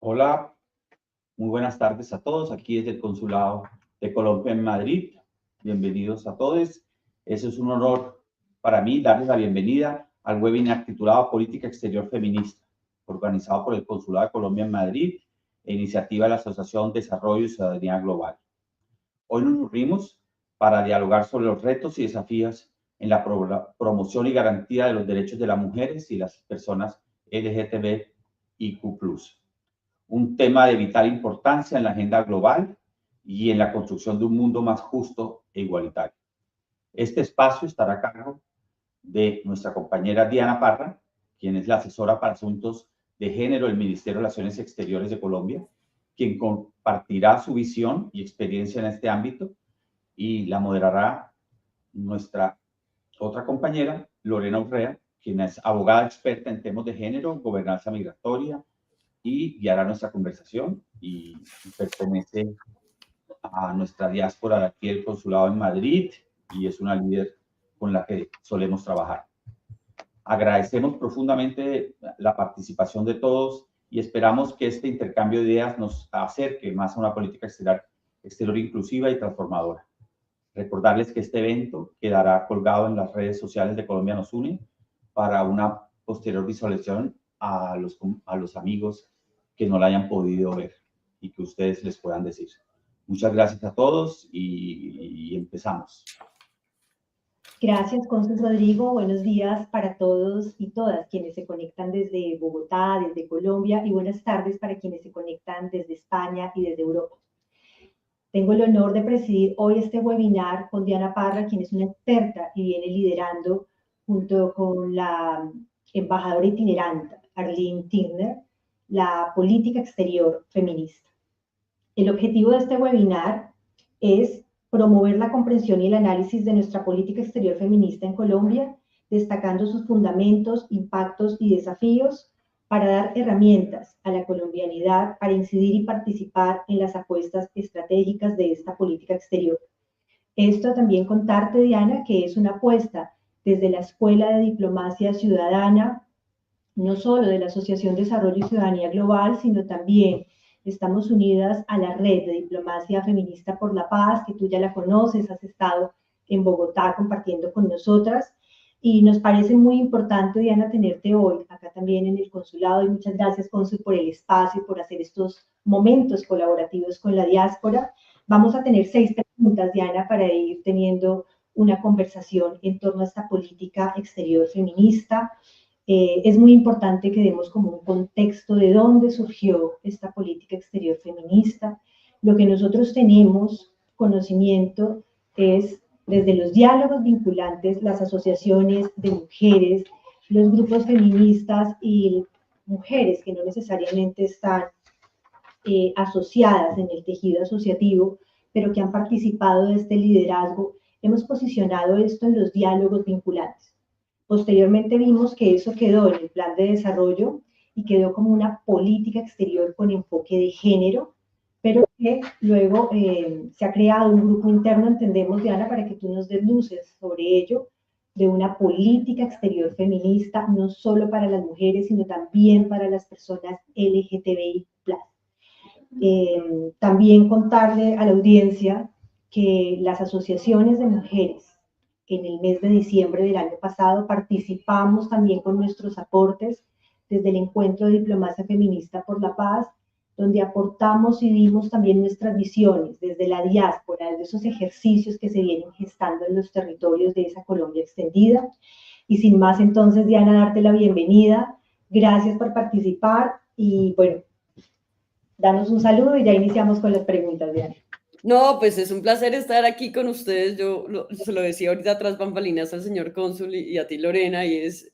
Hola, muy buenas tardes a todos. Aquí desde el Consulado de Colombia en Madrid. Bienvenidos a todos. Eso es un honor para mí darles la bienvenida al webinar titulado Política Exterior Feminista, organizado por el Consulado de Colombia en Madrid e iniciativa de la Asociación Desarrollo y Ciudadanía Global. Hoy nos reunimos para dialogar sobre los retos y desafíos en la promoción y garantía de los derechos de las mujeres y las personas LGTBIQ+. Un tema de vital importancia en la agenda global y en la construcción de un mundo más justo e igualitario. Este espacio estará a cargo de nuestra compañera Diana Parra, quien es la asesora para asuntos de género del Ministerio de Relaciones Exteriores de Colombia, quien compartirá su visión y experiencia en este ámbito, y la moderará nuestra otra compañera, Lorena Urrea, quien es abogada experta en temas de género, gobernanza migratoria, y guiará nuestra conversación y pertenece a nuestra diáspora de aquí del Consulado en Madrid y es una líder con la que solemos trabajar. Agradecemos profundamente la participación de todos y esperamos que este intercambio de ideas nos acerque más a una política exterior inclusiva y transformadora. Recordarles que este evento quedará colgado en las redes sociales de Colombia Nos Une para una posterior visualización a los amigos que no la hayan podido ver y que ustedes les puedan decir. Muchas gracias a todos y empezamos. Gracias, Cónsul Rodrigo. Buenos días para todos y todas quienes se conectan desde Bogotá, desde Colombia, y buenas tardes para quienes se conectan desde España y desde Europa. Tengo el honor de presidir hoy este webinar con Diana Parra, quien es una experta y viene liderando junto con la embajadora itinerante Arlene Tirner, la política exterior feminista. El objetivo de este webinar es promover la comprensión y el análisis de nuestra política exterior feminista en Colombia, destacando sus fundamentos, impactos y desafíos para dar herramientas a la colombianidad para incidir y participar en las apuestas estratégicas de esta política exterior. Esto también contarte, Diana, que es una apuesta desde la Escuela de Diplomacia Ciudadana, no solo de la Asociación Desarrollo y Ciudadanía Global, sino también estamos unidas a la red de Diplomacia Feminista por la Paz, que tú ya la conoces, has estado en Bogotá compartiendo con nosotras, Y nos parece muy importante, Diana, tenerte hoy acá también en el consulado, y muchas gracias, cónsul, por el espacio, por hacer estos momentos colaborativos con la diáspora. Vamos a tener 6 preguntas, Diana, para ir teniendo una conversación en torno a esta política exterior feminista. Es muy importante que demos como un contexto de dónde surgió esta política exterior feminista. Lo que nosotros tenemos conocimiento es desde los diálogos vinculantes, las asociaciones de mujeres, los grupos feministas y mujeres que no necesariamente están asociadas en el tejido asociativo, pero que han participado de este liderazgo. Hemos posicionado esto en los diálogos vinculantes. Posteriormente vimos que eso quedó en el plan de desarrollo y quedó como una política exterior con enfoque de género, pero que luego se ha creado un grupo interno, entendemos, Diana, para que tú nos des luces sobre ello, de una política exterior feminista, no solo para las mujeres, sino también para las personas LGTBI+. También contarle a la audiencia que las asociaciones de mujeres en el mes de diciembre del año pasado participamos también con nuestros aportes desde el Encuentro de Diplomacia Feminista por la Paz, donde aportamos y dimos también nuestras visiones desde la diáspora, desde esos ejercicios que se vienen gestando en los territorios de esa Colombia extendida. Y sin más, entonces, Diana, darte la bienvenida. Gracias por participar y bueno, danos un saludo y ya iniciamos con las preguntas, Diana. No, pues es un placer estar aquí con ustedes. Yo se lo decía ahorita tras bambalinas al señor cónsul y a ti, Lorena, y es,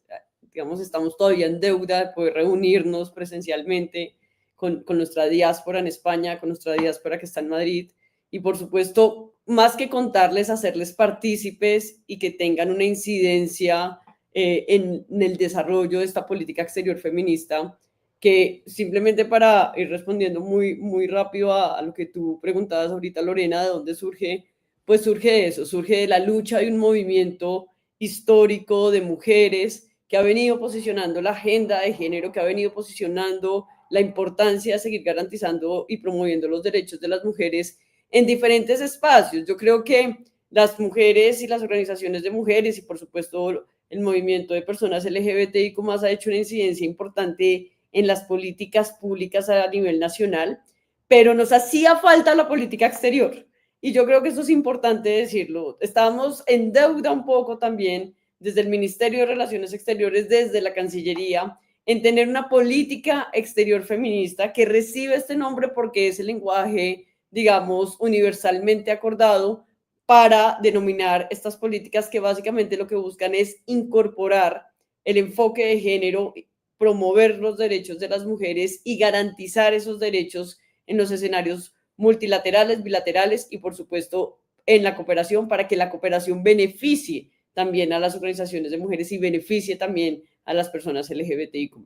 digamos, estamos todavía en deuda de poder reunirnos presencialmente con nuestra diáspora en España, con nuestra diáspora que está en Madrid, y por supuesto, más que contarles, hacerles partícipes y que tengan una incidencia en el desarrollo de esta política exterior feminista, que simplemente para ir respondiendo muy, muy rápido a lo que tú preguntabas ahorita, Lorena, de dónde surge, pues surge de eso, surge de la lucha de un movimiento histórico de mujeres que ha venido posicionando la agenda de género, que ha venido posicionando la importancia de seguir garantizando y promoviendo los derechos de las mujeres en diferentes espacios. Yo creo que las mujeres y las organizaciones de mujeres y por supuesto el movimiento de personas LGBTI+ ha hecho una incidencia importante en las políticas públicas a nivel nacional, pero nos hacía falta la política exterior. Y yo creo que eso es importante decirlo. Estábamos en deuda un poco también desde el Ministerio de Relaciones Exteriores, desde la Cancillería, en tener una política exterior feminista que recibe este nombre porque es el lenguaje, digamos, universalmente acordado para denominar estas políticas que básicamente lo que buscan es incorporar el enfoque de género, promover los derechos de las mujeres y garantizar esos derechos en los escenarios multilaterales, bilaterales y, por supuesto, en la cooperación, para que la cooperación beneficie también a las organizaciones de mujeres y beneficie también a las personas LGBTIQ+.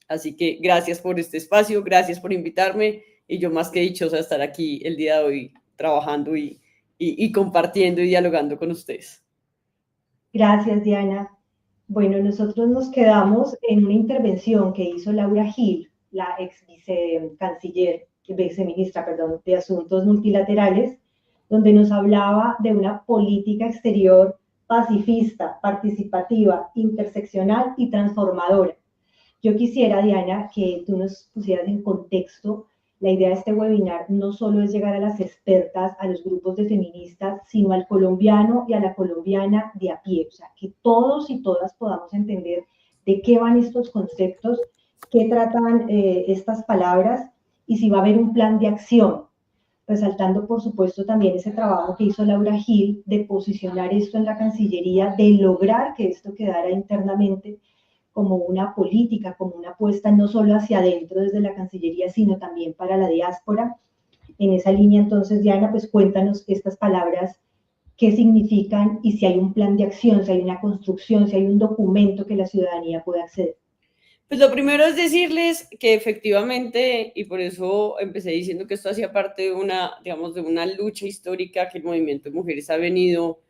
Así que gracias por este espacio, gracias por invitarme y yo más que dichosa de estar aquí el día de hoy trabajando y compartiendo y dialogando con ustedes. Gracias, Diana. Bueno, nosotros nos quedamos en una intervención que hizo Laura Gil, la ex viceministra de Asuntos Multilaterales, donde nos hablaba de una política exterior pacifista, participativa, interseccional y transformadora. Yo quisiera, Diana, que tú nos pusieras en contexto. La idea de este webinar no solo es llegar a las expertas, a los grupos de feministas, sino al colombiano y a la colombiana de a pie. O sea, que todos y todas podamos entender de qué van estos conceptos, qué tratan estas palabras y si va a haber un plan de acción. Resaltando, por supuesto, también ese trabajo que hizo Laura Gil de posicionar esto en la Cancillería, de lograr que esto quedara internamente como una política, como una apuesta no solo hacia adentro desde la Cancillería, sino también para la diáspora. En esa línea, entonces, Diana, pues cuéntanos estas palabras, qué significan y si hay un plan de acción, si hay una construcción, si hay un documento que la ciudadanía pueda acceder. Pues lo primero es decirles que efectivamente, y por eso empecé diciendo que esto hacía parte de una, digamos, de una lucha histórica que el movimiento de mujeres ha venido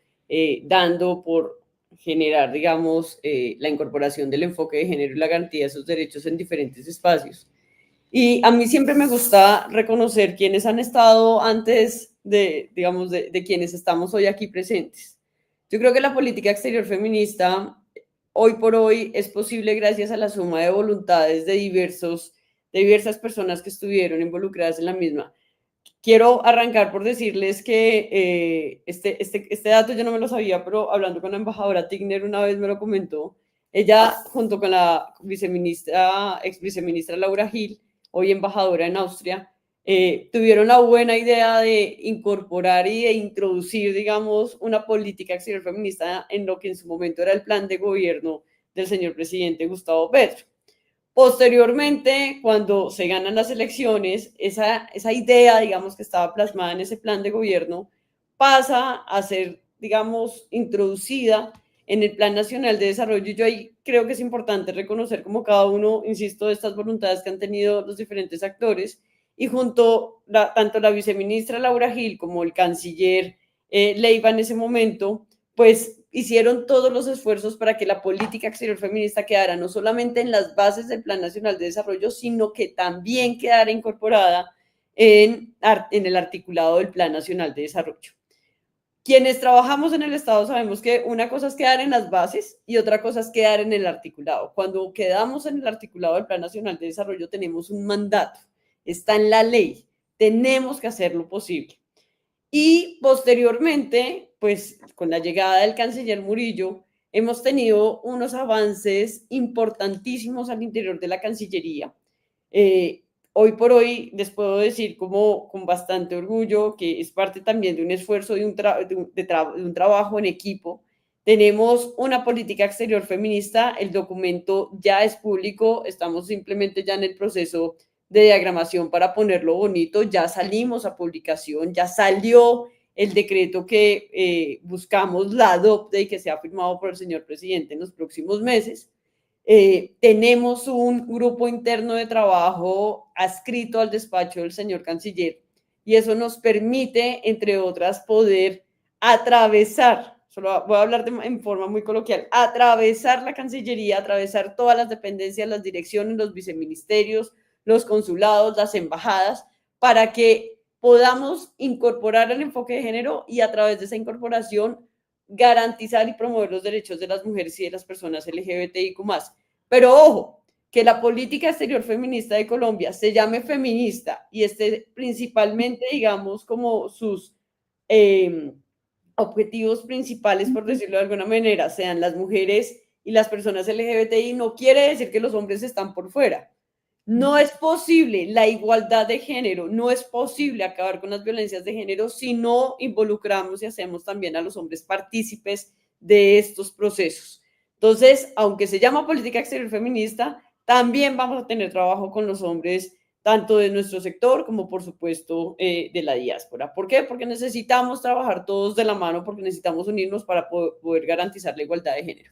dando por generar, digamos, la incorporación del enfoque de género y la garantía de esos derechos en diferentes espacios. Y a mí siempre me gusta reconocer quienes han estado antes de, digamos, de quienes estamos hoy aquí presentes. Yo creo que la política exterior feminista hoy por hoy es posible gracias a la suma de voluntades de diversas personas que estuvieron involucradas en la misma. Quiero arrancar por decirles que este dato yo no me lo sabía, pero hablando con la embajadora Tigner una vez me lo comentó. Ella, junto con la ex viceministra Laura Gil, hoy embajadora en Austria, tuvieron la buena idea de incorporar y de introducir, digamos, una política exterior feminista en lo que en su momento era el plan de gobierno del señor presidente Gustavo Petro. Posteriormente, cuando se ganan las elecciones, esa idea, digamos, que estaba plasmada en ese plan de gobierno, pasa a ser, digamos, introducida en el Plan Nacional de Desarrollo. Y yo ahí creo que es importante reconocer como cada uno, insisto, de estas voluntades que han tenido los diferentes actores, y junto tanto la viceministra Laura Gil como el canciller Leiva en ese momento, pues hicieron todos los esfuerzos para que la política exterior feminista quedara no solamente en las bases del Plan Nacional de Desarrollo, sino que también quedara incorporada en el articulado del Plan Nacional de Desarrollo. Quienes trabajamos en el Estado sabemos que una cosa es quedar en las bases y otra cosa es quedar en el articulado. Cuando quedamos en el articulado del Plan Nacional de Desarrollo tenemos un mandato, está en la ley, tenemos que hacer lo posible. Y posteriormente, pues con la llegada del canciller Murillo, hemos tenido unos avances importantísimos al interior de la Cancillería. Hoy por hoy les puedo decir como con bastante orgullo que es parte también de un esfuerzo, de un trabajo en equipo. Tenemos una política exterior feminista, el documento ya es público, estamos simplemente ya en el proceso de diagramación para ponerlo bonito, ya salimos a publicación, ya salió el decreto que buscamos, la adopte y que sea firmado por el señor presidente en los próximos meses. Tenemos un grupo interno de trabajo adscrito al despacho del señor canciller y eso nos permite, entre otras, poder atravesar, solo voy a hablar en forma muy coloquial, atravesar la Cancillería, atravesar todas las dependencias, las direcciones, los viceministerios, los consulados, las embajadas, para que podamos incorporar el enfoque de género y a través de esa incorporación garantizar y promover los derechos de las mujeres y de las personas LGBTIQ+. Pero ojo, que la política exterior feminista de Colombia se llame feminista y esté principalmente, digamos, como sus objetivos principales, por decirlo de alguna manera, sean las mujeres y las personas LGBTI, no quiere decir que los hombres están por fuera. No es posible la igualdad de género, no es posible acabar con las violencias de género si no involucramos y hacemos también a los hombres partícipes de estos procesos. Entonces, aunque se llama política exterior feminista, también vamos a tener trabajo con los hombres, tanto de nuestro sector como, por supuesto, de la diáspora. ¿Por qué? Porque necesitamos trabajar todos de la mano, porque necesitamos unirnos para poder garantizar la igualdad de género.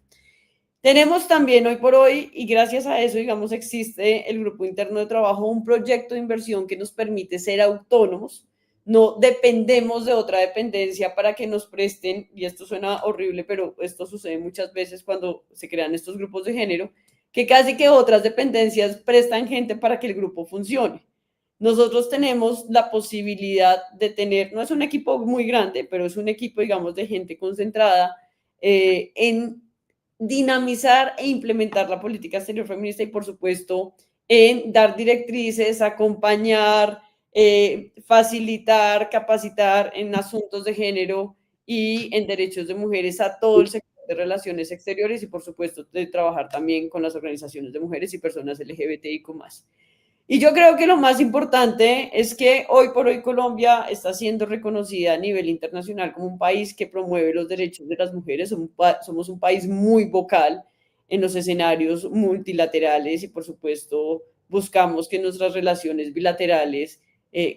Tenemos también hoy por hoy, y gracias a eso, digamos, existe el grupo interno de trabajo, un proyecto de inversión que nos permite ser autónomos, no dependemos de otra dependencia para que nos presten, y esto suena horrible, pero esto sucede muchas veces cuando se crean estos grupos de género, que casi que otras dependencias prestan gente para que el grupo funcione. Nosotros tenemos la posibilidad de tener, no es un equipo muy grande, pero es un equipo, digamos, de gente concentrada en dinamizar e implementar la política exterior feminista y, por supuesto, en dar directrices, acompañar, facilitar, capacitar en asuntos de género y en derechos de mujeres a todo el sector de relaciones exteriores y, por supuesto, de trabajar también con las organizaciones de mujeres y personas LGBTIQ+. Y yo creo que lo más importante es que hoy por hoy Colombia está siendo reconocida a nivel internacional como un país que promueve los derechos de las mujeres. Somos un país muy vocal en los escenarios multilaterales y, por supuesto, buscamos que nuestras relaciones bilaterales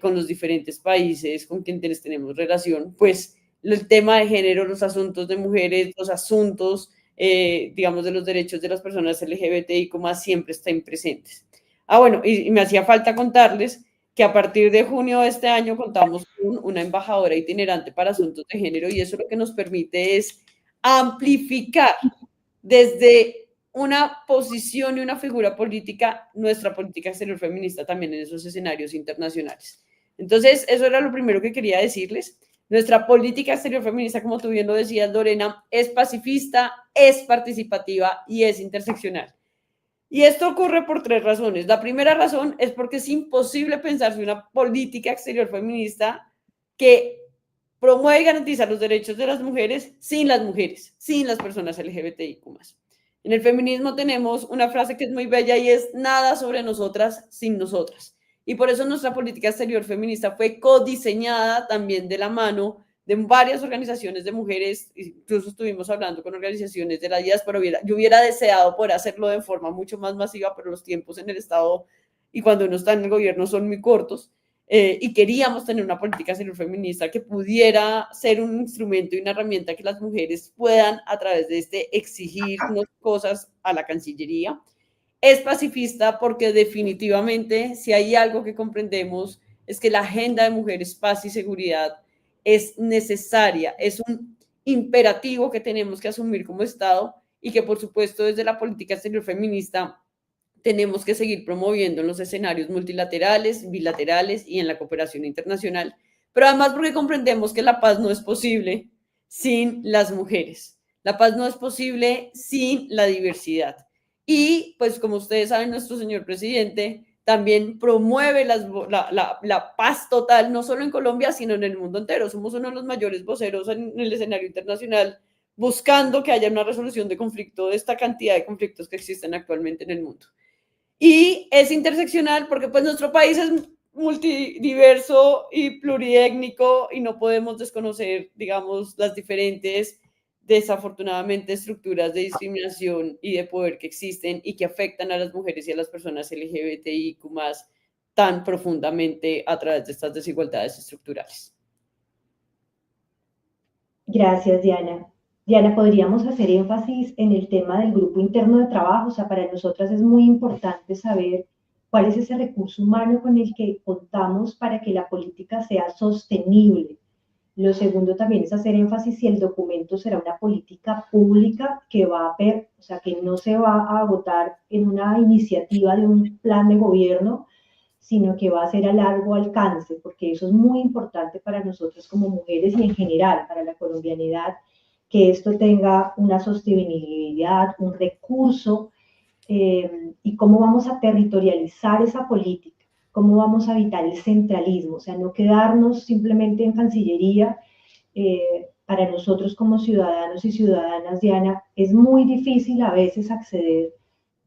con los diferentes países con quienes tenemos relación, pues el tema de género, los asuntos de mujeres, los asuntos, digamos, de los derechos de las personas LGBTIQ+, siempre estén presentes. Bueno, y me hacía falta contarles que a partir de junio de este año contamos con una embajadora itinerante para asuntos de género y eso lo que nos permite es amplificar desde una posición y una figura política nuestra política exterior feminista también en esos escenarios internacionales. Entonces, eso era lo primero que quería decirles. Nuestra política exterior feminista, como tú bien lo decías, Lorena, es pacifista, es participativa y es interseccional. Y esto ocurre por 3 razones. La primera razón es porque es imposible pensarse una política exterior feminista que promueve y garantiza los derechos de las mujeres, sin las personas LGBTIQ+. En el feminismo tenemos una frase que es muy bella y es nada sobre nosotras sin nosotras. Y por eso nuestra política exterior feminista fue codiseñada también de la mano de varias organizaciones de mujeres, incluso estuvimos hablando con organizaciones de la diáspora. Yo hubiera deseado poder hacerlo de forma mucho más masiva, pero los tiempos en el Estado y cuando uno está en el gobierno son muy cortos. Y queríamos tener una política exterior feminista que pudiera ser un instrumento y una herramienta que las mujeres puedan, a través de exigirnos cosas a la Cancillería. Es pacifista porque definitivamente, si hay algo que comprendemos, es que la agenda de mujeres, paz y seguridad es necesaria, es un imperativo que tenemos que asumir como Estado y que, por supuesto, desde la política exterior feminista tenemos que seguir promoviendo en los escenarios multilaterales, bilaterales y en la cooperación internacional, pero además porque comprendemos que la paz no es posible sin las mujeres. La paz no es posible sin la diversidad. Y, pues, como ustedes saben, nuestro señor presidente también promueve la paz total, no solo en Colombia, sino en el mundo entero. Somos uno de los mayores voceros en el escenario internacional, buscando que haya una resolución de conflicto, de esta cantidad de conflictos que existen actualmente en el mundo. Y es interseccional porque pues nuestro país es multidiverso y pluriétnico y no podemos desconocer, digamos, las diferentes, desafortunadamente, estructuras de discriminación y de poder que existen y que afectan a las mujeres y a las personas LGBTIQ+ tan profundamente a través de estas desigualdades estructurales. Gracias, Diana. Diana, podríamos hacer énfasis en el tema del grupo interno de trabajo. O sea, para nosotras es muy importante saber cuál es ese recurso humano con el que contamos para que la política sea sostenible. Lo segundo también es hacer énfasis si el documento será una política pública que va a ver, o sea, que no se va a agotar en una iniciativa de un plan de gobierno, sino que va a ser a largo alcance, porque eso es muy importante para nosotros como mujeres y en general para la colombianidad, que esto tenga una sostenibilidad, un recurso, y cómo vamos a territorializar esa política, cómo vamos a evitar el centralismo, o sea, no quedarnos simplemente en Cancillería. Para nosotros como ciudadanos y ciudadanas, Diana, es muy difícil a veces acceder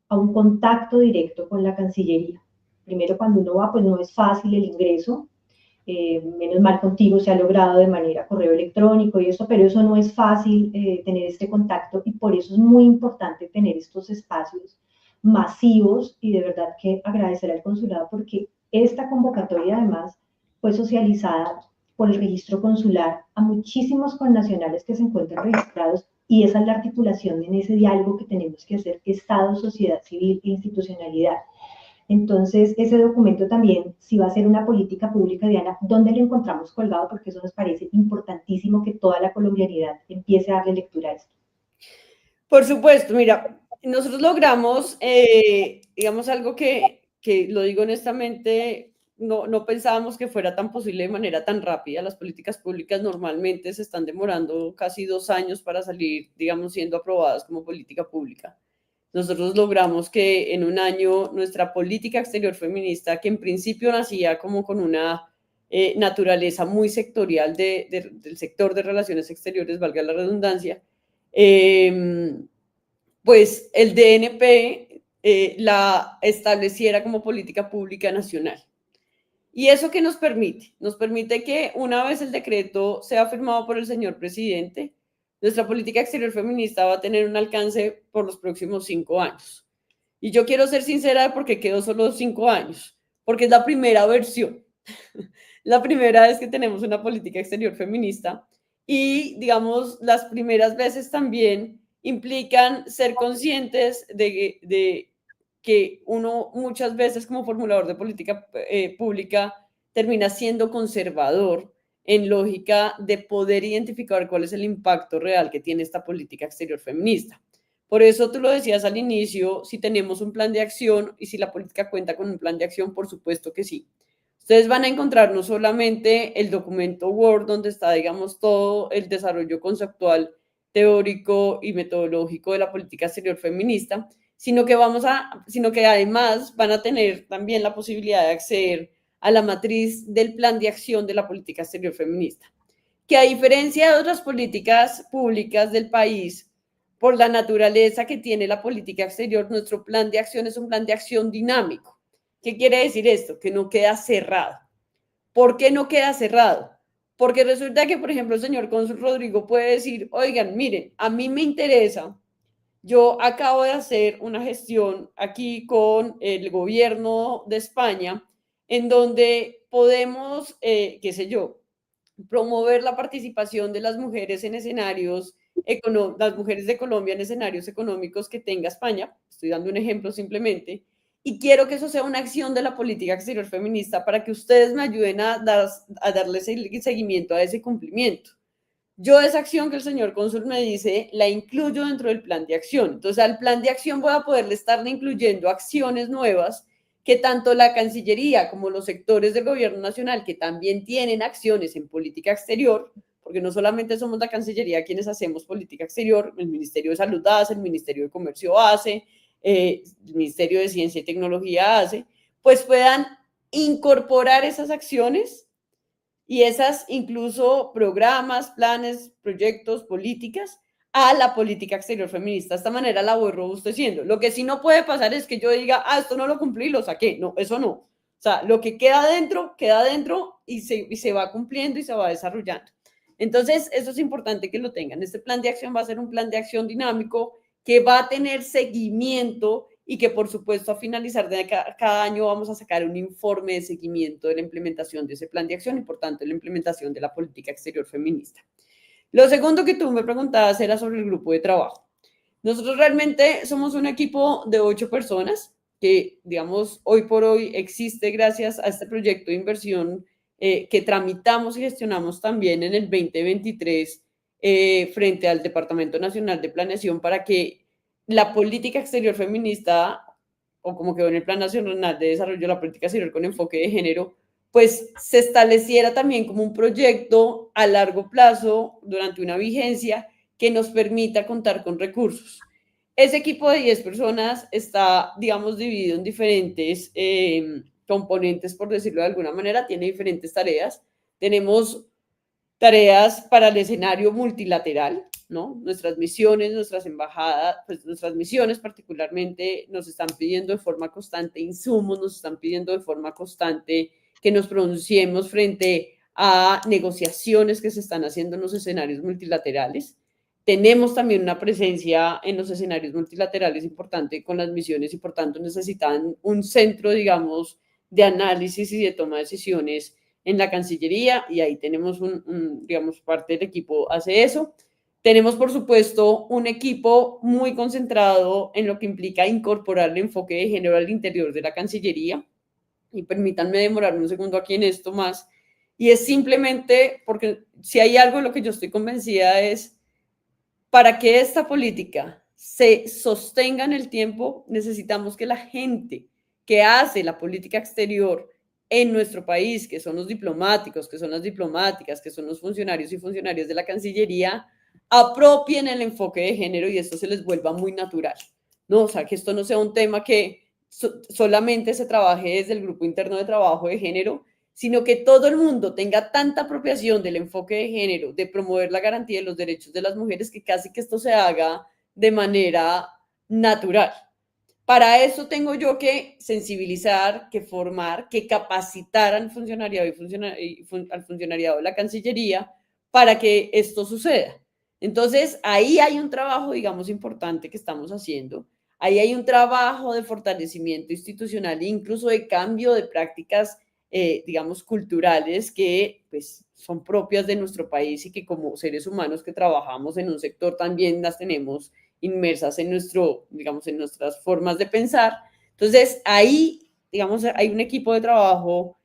a un contacto directo con la Cancillería. Primero, cuando uno va, pues no es fácil el ingreso. Menos mal contigo se ha logrado de manera correo electrónico y eso, pero eso no es fácil tener este contacto y por eso es muy importante tener estos espacios masivos y de verdad que agradecer al consulado porque esta convocatoria además fue socializada por el registro consular a muchísimos connacionales que se encuentran registrados y esa es la articulación en ese diálogo que tenemos que hacer, Estado, sociedad civil e institucionalidad. Entonces, ese documento también, si va a ser una política pública, Diana, ¿dónde lo encontramos colgado? Porque eso nos parece importantísimo que toda la colombianidad empiece a darle lectura a esto. Por supuesto, mira, nosotros logramos, digamos, algo que lo digo honestamente, no pensábamos que fuera tan posible de manera tan rápida. Las políticas públicas normalmente se están demorando casi 2 años para salir, digamos, siendo aprobadas como política pública. Nosotros logramos que en 1 año nuestra política exterior feminista, que en principio nacía como con una naturaleza muy sectorial del sector de relaciones exteriores, valga la redundancia, pues el DNP la estableciera como política pública nacional. ¿Y eso qué nos permite? Nos permite que una vez el decreto sea firmado por el señor presidente, nuestra política exterior feminista va a tener un alcance por los próximos 5 años. Y yo quiero ser sincera de por qué quedó solo 5 años, porque es la primera versión, la primera vez que tenemos una política exterior feminista y, digamos, las primeras veces también implican ser conscientes de que uno muchas veces como formulador de política pública termina siendo conservador en lógica de poder identificar cuál es el impacto real que tiene esta política exterior feminista. Por eso tú lo decías al inicio, si tenemos un plan de acción y si la política cuenta con un plan de acción, por supuesto que sí. Ustedes van a encontrar no solamente el documento Word, donde está, digamos, todo el desarrollo conceptual, teórico y metodológico de la política exterior feminista, sino que además van a tener también la posibilidad de acceder a la matriz del plan de acción de la política exterior feminista, que a diferencia de otras políticas públicas del país, por la naturaleza que tiene la política exterior, nuestro plan de acción es un plan de acción dinámico. ¿Qué quiere decir esto? Que no queda cerrado. ¿Por qué no queda cerrado? Porque resulta que, por ejemplo, el señor cónsul Rodrigo puede decir, oigan, miren, a mí me interesa, yo acabo de hacer una gestión aquí con el gobierno de España, en donde podemos, qué sé yo, promover la participación de las mujeres en escenarios, las mujeres de Colombia en escenarios económicos que tenga España. Estoy dando un ejemplo simplemente. Y quiero que eso sea una acción de la política exterior feminista para que ustedes me ayuden a darle seguimiento a ese cumplimiento. Yo esa acción que el señor cónsul me dice, la incluyo dentro del plan de acción. Entonces, al plan de acción voy a poderle estarle incluyendo acciones nuevas que tanto la Cancillería como los sectores del gobierno nacional, que también tienen acciones en política exterior, porque no solamente somos la Cancillería quienes hacemos política exterior, el Ministerio de Salud hace, el Ministerio de Comercio hace, el Ministerio de Ciencia y Tecnología hace, pues puedan incorporar esas acciones y esas incluso programas, planes, proyectos, políticas a la política exterior feminista. De esta manera la voy robusteciendo. Lo que sí no puede pasar es que yo diga, esto no lo cumplí, lo saqué. No, eso no. O sea, lo que queda dentro y se va cumpliendo y se va desarrollando. Entonces, eso es importante que lo tengan. Este plan de acción va a ser un plan de acción dinámico que va a tener seguimiento y que, por supuesto, a finalizar de cada año vamos a sacar un informe de seguimiento de la implementación de ese plan de acción y, por tanto, la implementación de la política exterior feminista. Lo segundo que tú me preguntabas era sobre el grupo de trabajo. Nosotros realmente somos un equipo de 8 personas que, digamos, hoy por hoy existe gracias a este proyecto de inversión que tramitamos y gestionamos también en el 2023 frente al Departamento Nacional de Planeación para que la política exterior feminista, o como quedó en el Plan Nacional de Desarrollo de la Política Exterior con enfoque de género, pues se estableciera también como un proyecto a largo plazo durante una vigencia que nos permita contar con recursos. Ese equipo de 10 personas está, digamos, dividido en diferentes componentes, por decirlo de alguna manera, tiene diferentes tareas. Tenemos tareas para el escenario multilateral, ¿no? Nuestras misiones, nuestras embajadas, pues nuestras misiones particularmente nos están pidiendo de forma constante insumos, nos están pidiendo de forma constante que nos pronunciemos frente a negociaciones que se están haciendo en los escenarios multilaterales. Tenemos también una presencia en los escenarios multilaterales importante con las misiones y por tanto necesitan un centro, digamos, de análisis y de toma de decisiones en la Cancillería y ahí tenemos digamos, parte del equipo hace eso. Tenemos, por supuesto, un equipo muy concentrado en lo que implica incorporar el enfoque de género al interior de la Cancillería. Y permítanme demorarme un segundo aquí en esto más. Y es simplemente porque si hay algo en lo que yo estoy convencida es para que esta política se sostenga en el tiempo, necesitamos que la gente que hace la política exterior en nuestro país, que son los diplomáticos, que son las diplomáticas, que son los funcionarios y funcionarias de la Cancillería, apropien el enfoque de género y esto se les vuelva muy natural, ¿no? O sea, que esto no sea un tema que solamente se trabaje desde el grupo interno de trabajo de género, sino que todo el mundo tenga tanta apropiación del enfoque de género, de promover la garantía de los derechos de las mujeres, que casi que esto se haga de manera natural. Para eso tengo yo que sensibilizar, que formar, que capacitar al funcionariado al funcionariado de la Cancillería para que esto suceda. Entonces, ahí hay un trabajo, digamos, importante que estamos haciendo. Ahí hay un trabajo de fortalecimiento institucional e incluso de cambio de prácticas, digamos, culturales que pues, son propias de nuestro país y que como seres humanos que trabajamos en un sector también las tenemos inmersas en digamos, en nuestras formas de pensar. Entonces, ahí, digamos, hay un equipo de trabajo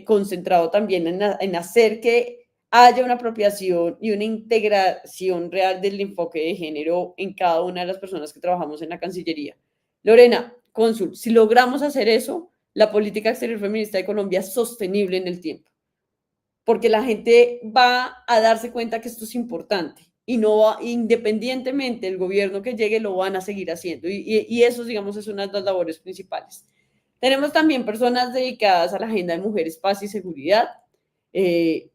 concentrado también en hacer que haya una apropiación y una integración real del enfoque de género en cada una de las personas que trabajamos en la Cancillería. Lorena, cónsul, si logramos hacer eso, la política exterior feminista de Colombia sostenible en el tiempo, porque la gente va a darse cuenta que esto es importante y no va, independientemente del gobierno que llegue, lo van a seguir haciendo. Y eso, digamos, es una de las labores principales. Tenemos también personas dedicadas a la agenda de mujeres, paz y seguridad,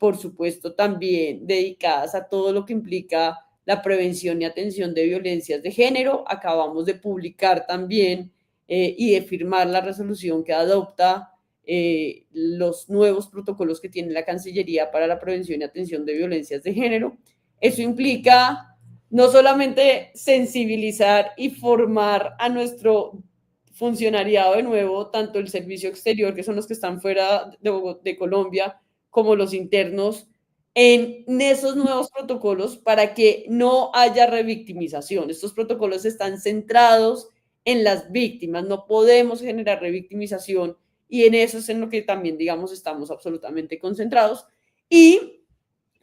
por supuesto también dedicadas a todo lo que implica la prevención y atención de violencias de género. Acabamos de publicar también y de firmar la resolución que adopta los nuevos protocolos que tiene la Cancillería para la prevención y atención de violencias de género. Eso implica no solamente sensibilizar y formar a nuestro funcionariado de nuevo, tanto el servicio exterior, que son los que están fuera de Colombia, como los internos, en esos nuevos protocolos para que no haya revictimización. Estos protocolos están centrados en las víctimas, no podemos generar revictimización y en eso es en lo que también, digamos, estamos absolutamente concentrados. Y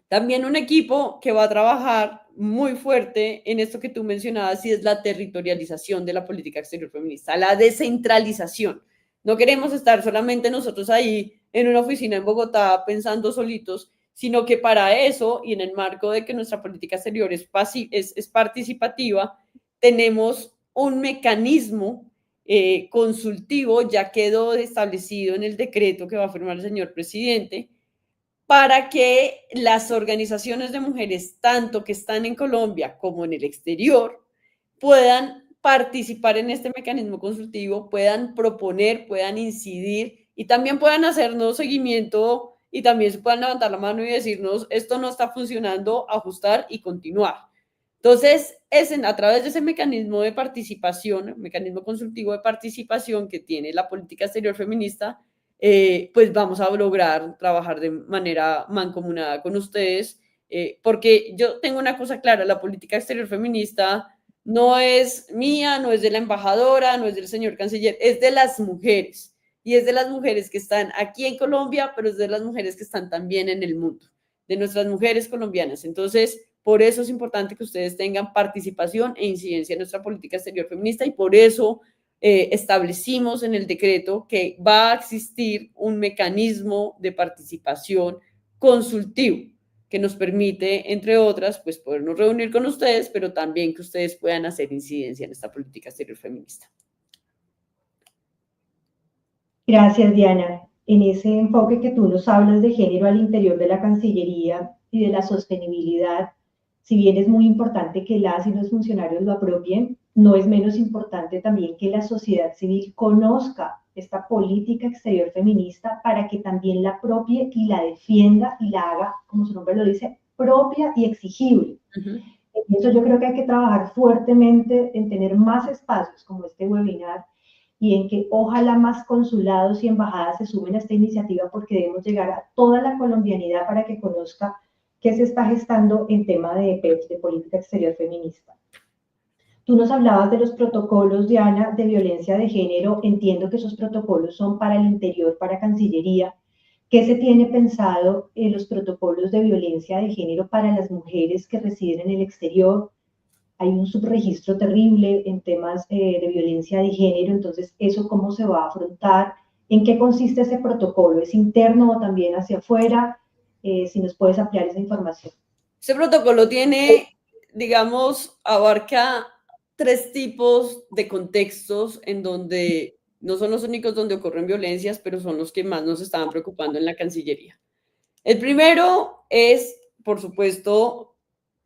también un equipo que va a trabajar muy fuerte en esto que tú mencionabas y es la territorialización de la política exterior feminista, la descentralización. No queremos estar solamente nosotros ahí en una oficina en Bogotá pensando solitos, sino que para eso y en el marco de que nuestra política exterior es participativa, tenemos un mecanismo consultivo, ya quedó establecido en el decreto que va a firmar el señor presidente, para que las organizaciones de mujeres, tanto que están en Colombia como en el exterior, puedan participar en este mecanismo consultivo, puedan proponer, puedan incidir y también puedan hacernos seguimiento y también se puedan levantar la mano y decirnos esto no está funcionando, ajustar y continuar. Entonces, es a través de ese mecanismo de participación, mecanismo consultivo de participación que tiene la política exterior feminista, pues vamos a lograr trabajar de manera mancomunada con ustedes, porque yo tengo una cosa clara, la política exterior feminista no es mía, no es de la embajadora, no es del señor canciller, es de las mujeres, y es de las mujeres que están aquí en Colombia, pero es de las mujeres que están también en el mundo, de nuestras mujeres colombianas. Entonces, por eso es importante que ustedes tengan participación e incidencia en nuestra política exterior feminista y por eso establecimos en el decreto que va a existir un mecanismo de participación consultivo que nos permite, entre otras, pues podernos reunir con ustedes, pero también que ustedes puedan hacer incidencia en esta política exterior feminista. Gracias, Diana. En ese enfoque que tú nos hablas de género al interior de la Cancillería y de la sostenibilidad, si bien es muy importante que las y los funcionarios lo apropien, no es menos importante también que la sociedad civil conozca esta política exterior feminista para que también la apropie y la defienda y la haga, como su nombre lo dice, propia y exigible. En eso yo creo que hay que trabajar fuertemente en tener más espacios como este webinar y en que ojalá más consulados y embajadas se sumen a esta iniciativa porque debemos llegar a toda la colombianidad para que conozca qué se está gestando en tema de PEPs, de política exterior feminista. Tú nos hablabas de los protocolos, Diana, de violencia de género. Entiendo que esos protocolos son para el interior, para Cancillería. ¿Qué se tiene pensado en los protocolos de violencia de género para las mujeres que residen en el exterior? Hay un subregistro terrible en temas de violencia de género, entonces, ¿eso cómo se va a afrontar? ¿En qué consiste ese protocolo? ¿Es interno o también hacia afuera? Si nos puedes ampliar esa información. Ese protocolo tiene, digamos, abarca 3 tipos de contextos en donde no son los únicos donde ocurren violencias, pero son los que más nos estaban preocupando en la Cancillería. El primero es, por supuesto,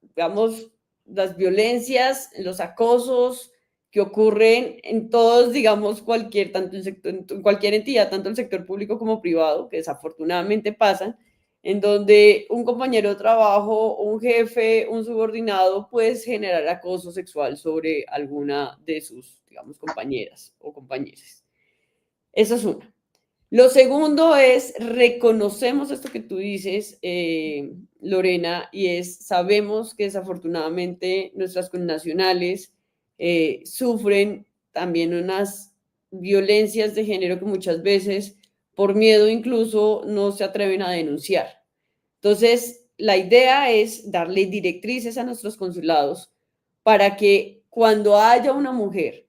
digamos, las violencias, los acosos que ocurren en todos, digamos, en cualquier entidad, tanto el sector público como privado, que desafortunadamente pasan, en donde un compañero de trabajo, un jefe, un subordinado puede generar acoso sexual sobre alguna de sus, digamos, compañeras o compañeros. Eso es una. Lo segundo es, reconocemos esto que tú dices, Lorena, y sabemos que desafortunadamente nuestras connacionales sufren también unas violencias de género que muchas veces, por miedo incluso, no se atreven a denunciar. Entonces, la idea es darle directrices a nuestros consulados para que cuando haya una mujer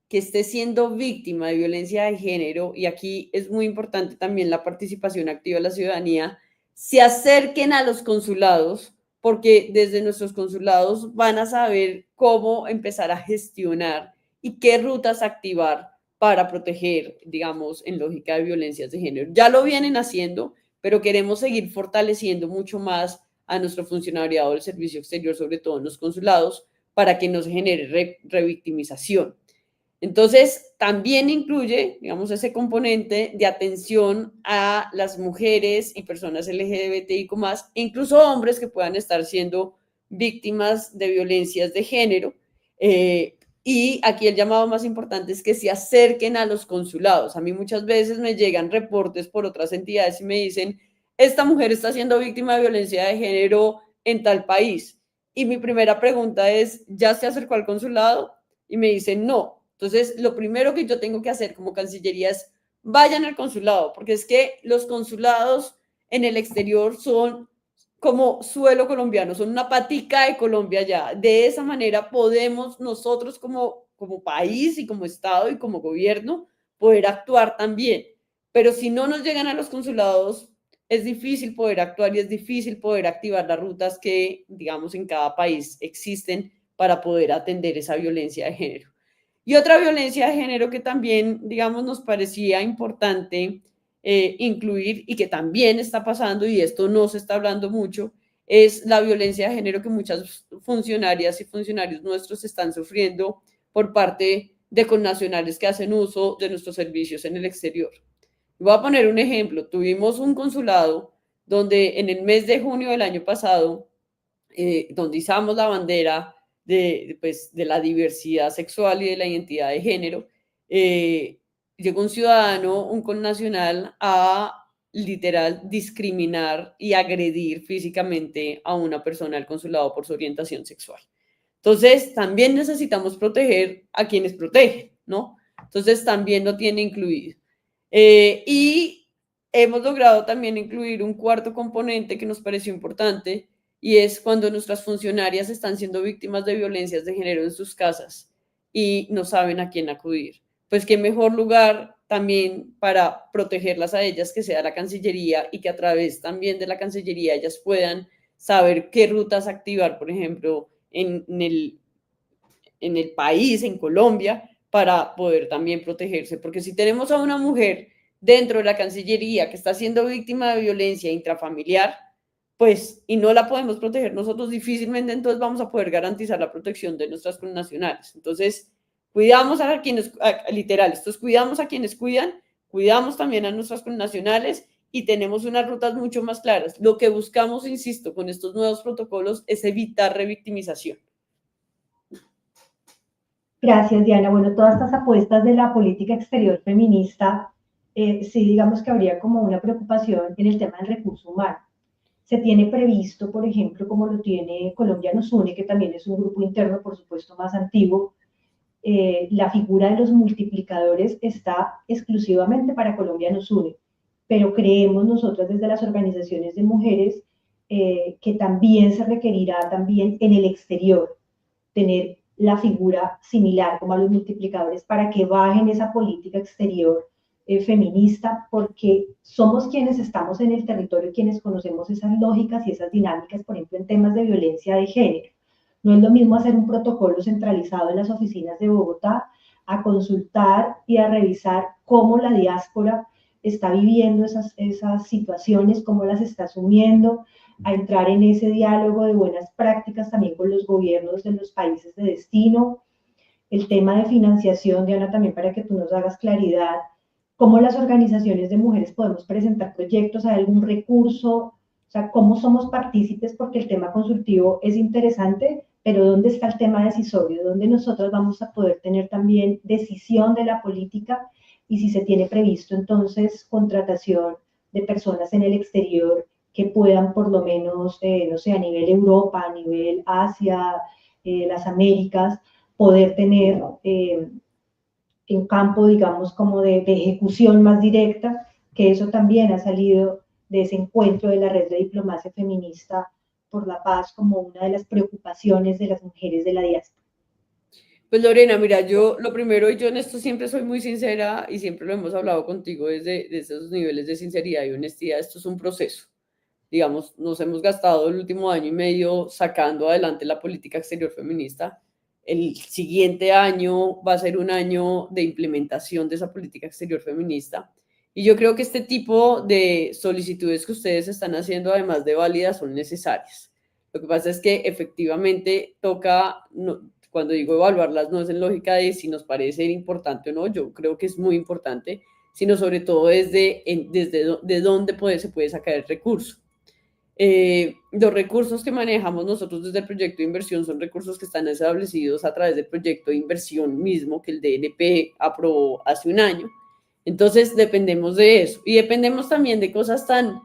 que esté siendo víctima de violencia de género, y aquí es muy importante también la participación activa de la ciudadanía, se acerquen a los consulados, porque desde nuestros consulados van a saber cómo empezar a gestionar y qué rutas activar para proteger, digamos, en lógica de violencias de género. Ya lo vienen haciendo, pero queremos seguir fortaleciendo mucho más a nuestro funcionariado del servicio exterior, sobre todo en los consulados, para que no se genere revictimización. Entonces, también incluye, digamos, ese componente de atención a las mujeres y personas LGBTIQ+, e incluso hombres que puedan estar siendo víctimas de violencias de género. Y aquí el llamado más importante es que se acerquen a los consulados. A mí muchas veces me llegan reportes por otras entidades y me dicen, esta mujer está siendo víctima de violencia de género en tal país. Y mi primera pregunta es, ¿ya se acercó al consulado? Y me dicen, no. Entonces, lo primero que yo tengo que hacer como Cancillería es vayan al consulado, porque es que los consulados en el exterior son como suelo colombiano, son una patica de Colombia ya. De esa manera podemos nosotros como país y como Estado y como gobierno poder actuar también. Pero si no nos llegan a los consulados, es difícil poder actuar y es difícil poder activar las rutas que, digamos, en cada país existen para poder atender esa violencia de género. Y otra violencia de género que también, digamos, nos parecía importante incluir y que también está pasando, y esto no se está hablando mucho, es la violencia de género que muchas funcionarias y funcionarios nuestros están sufriendo por parte de connacionales que hacen uso de nuestros servicios en el exterior. Voy a poner un ejemplo. Tuvimos un consulado donde en el mes de junio del año pasado, donde izamos la bandera pues, de la diversidad sexual y de la identidad de género, llegó un ciudadano, un connacional, a literal discriminar y agredir físicamente a una persona del consulado por su orientación sexual. Entonces, también necesitamos proteger a quienes protegen, ¿no? Entonces, también lo tiene incluido. Y hemos logrado también incluir un cuarto componente que nos pareció importante, y es cuando nuestras funcionarias están siendo víctimas de violencias de género en sus casas y no saben a quién acudir. Pues qué mejor lugar también para protegerlas a ellas que sea la Cancillería, y que a través también de la Cancillería ellas puedan saber qué rutas activar, por ejemplo, en el país, en Colombia, para poder también protegerse. Porque si tenemos a una mujer dentro de la Cancillería que está siendo víctima de violencia intrafamiliar, pues, y no la podemos proteger nosotros, difícilmente entonces vamos a poder garantizar la protección de nuestras connacionales. Entonces, cuidamos a quienes, literal, estos cuidamos a quienes cuidan, cuidamos también a nuestras connacionales y tenemos unas rutas mucho más claras. Lo que buscamos, insisto, con estos nuevos protocolos es evitar revictimización. Gracias, Diana. Bueno, todas estas apuestas de la política exterior feminista, sí, digamos que habría como una preocupación en el tema del recurso humano. Se tiene previsto, por ejemplo, como lo tiene Colombia Nos Une, que también es un grupo interno, por supuesto, más antiguo, la figura de los multiplicadores está exclusivamente para Colombia Nos Une, pero creemos nosotras desde las organizaciones de mujeres que también se requerirá también en el exterior tener la figura similar como a los multiplicadores para que bajen esa política exterior feminista, porque somos quienes estamos en el territorio, quienes conocemos esas lógicas y esas dinámicas, por ejemplo, en temas de violencia de género. No es lo mismo hacer un protocolo centralizado en las oficinas de Bogotá a consultar y a revisar cómo la diáspora está viviendo esas situaciones, cómo las está asumiendo, a entrar en ese diálogo de buenas prácticas también con los gobiernos de los países de destino. El tema de financiación, Diana, también para que tú nos hagas claridad, cómo las organizaciones de mujeres podemos presentar proyectos, ¿hay algún recurso? O sea, cómo somos partícipes, porque el tema consultivo es interesante, pero ¿dónde está el tema decisorio? ¿Dónde nosotros vamos a poder tener también decisión de la política? Y si se tiene previsto entonces contratación de personas en el exterior que puedan por lo menos, no sé, a nivel Europa, a nivel Asia, las Américas, poder tener en campo, digamos, como de ejecución más directa, que eso también ha salido de ese encuentro de la red de diplomacia feminista por la paz como una de las preocupaciones de las mujeres de la diáspora. Pues Lorena, mira, yo lo primero, y yo en esto siempre soy muy sincera y siempre lo hemos hablado contigo desde esos niveles de sinceridad y honestidad, esto es un proceso. Digamos, nos hemos gastado el último año y medio sacando adelante la política exterior feminista. El siguiente año va a ser un año de implementación de esa política exterior feminista. Y yo creo que este tipo de solicitudes que ustedes están haciendo, además de válidas, son necesarias. Lo que pasa es que efectivamente toca, no, cuando digo evaluarlas, no es en lógica de si nos parece importante o no, yo creo que es muy importante, sino sobre todo desde de dónde se puede sacar el recurso. Los recursos que manejamos nosotros desde el proyecto de inversión son recursos que están establecidos a través del proyecto de inversión mismo que el DNP aprobó hace un año. Entonces dependemos de eso y dependemos también de cosas tan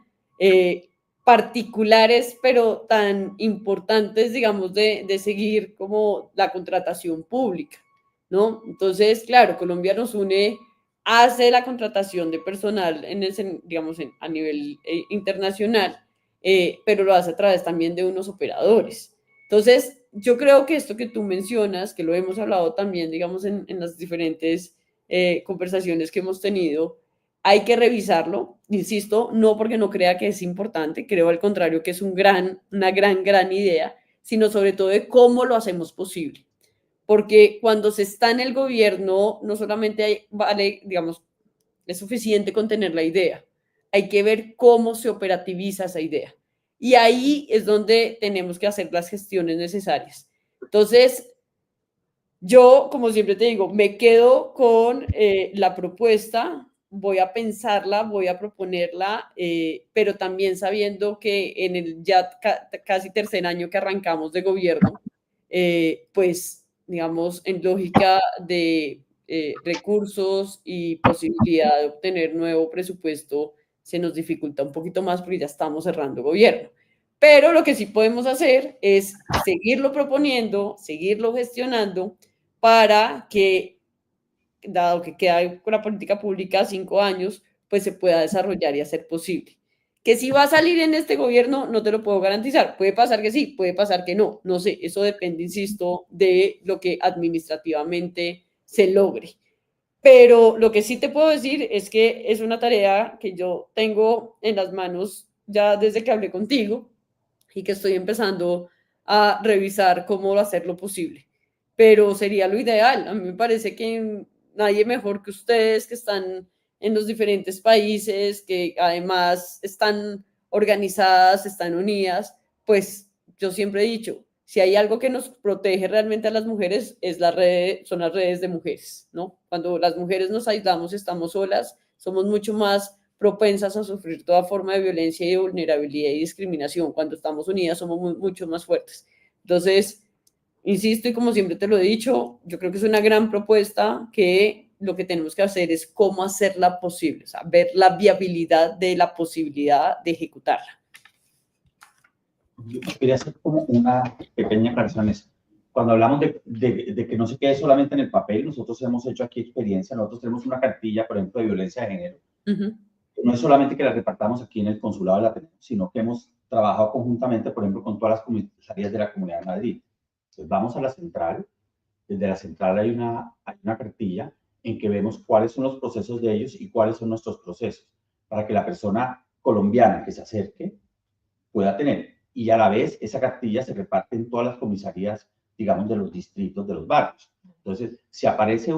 particulares, pero tan importantes, digamos, de seguir como la contratación pública, ¿no? Entonces, claro, Colombia nos une, hace la contratación de personal digamos, a nivel internacional, pero lo hace a través también de unos operadores. Entonces, yo creo que esto que tú mencionas, que lo hemos hablado también, digamos, en las diferentes conversaciones que hemos tenido, hay que revisarlo, insisto, no porque no crea que es importante, creo al contrario que es una gran idea, sino sobre todo de cómo lo hacemos posible. Porque cuando se está en el gobierno, no solamente vale, digamos, es suficiente con tener la idea, hay que ver cómo se operativiza esa idea. Y ahí es donde tenemos que hacer las gestiones necesarias. Entonces, yo, como siempre te digo, me quedo con la propuesta, voy a pensarla, voy a proponerla, pero también sabiendo que en el ya casi tercer año que arrancamos de gobierno, pues, digamos, en lógica de recursos y posibilidad de obtener nuevo presupuesto, se nos dificulta un poquito más porque ya estamos cerrando gobierno. Pero lo que sí podemos hacer es seguirlo proponiendo, seguirlo gestionando para que, dado que queda con la política pública 5 años, pues se pueda desarrollar y hacer posible. Que si va a salir en este gobierno, no te lo puedo garantizar. Puede pasar que sí, puede pasar que no. No sé, eso depende, insisto, de lo que administrativamente se logre. Pero lo que sí te puedo decir es que es una tarea que yo tengo en las manos ya desde que hablé contigo y que estoy empezando a revisar cómo hacerlo posible. Pero sería lo ideal. A mí me parece que nadie mejor que ustedes que están en los diferentes países, que además están organizadas, están unidas, pues yo siempre he dicho, si hay algo que nos protege realmente a las mujeres es son las redes de mujeres, ¿no? Cuando las mujeres nos aislamos, estamos solas, somos mucho más propensas a sufrir toda forma de violencia y de vulnerabilidad y discriminación. Cuando estamos unidas somos mucho más fuertes. Entonces, insisto y como siempre te lo he dicho, yo creo que es una gran propuesta que lo que tenemos que hacer es cómo hacerla posible, o sea, ver la viabilidad de la posibilidad de ejecutarla. Yo quería hacer como una pequeña aclaración. Cuando hablamos de que no se quede solamente en el papel, nosotros hemos hecho aquí experiencia, nosotros tenemos una cartilla, por ejemplo, de violencia de género. No es solamente que la repartamos aquí en el consulado de la Ateneo, sino que hemos trabajado conjuntamente, por ejemplo, con todas las comisarías de la Comunidad de Madrid. Entonces, vamos a la central, desde la central hay una cartilla en que vemos cuáles son los procesos de ellos y cuáles son nuestros procesos, para que la persona colombiana que se acerque pueda tener. Y a la vez, esa cartilla se reparte en todas las comisarías, digamos, de los distritos, de los barrios. Entonces, si aparece,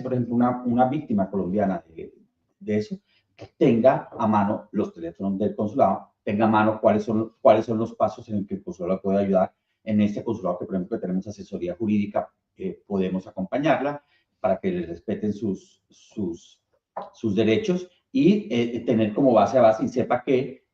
por ejemplo, una víctima colombiana de eso, que tenga a mano los teléfonos del consulado, tenga a mano cuáles son los pasos en los que el consulado puede ayudar. En este consulado, que por ejemplo tenemos asesoría jurídica, podemos acompañarla para que le respeten sus derechos y tener como base y sepa que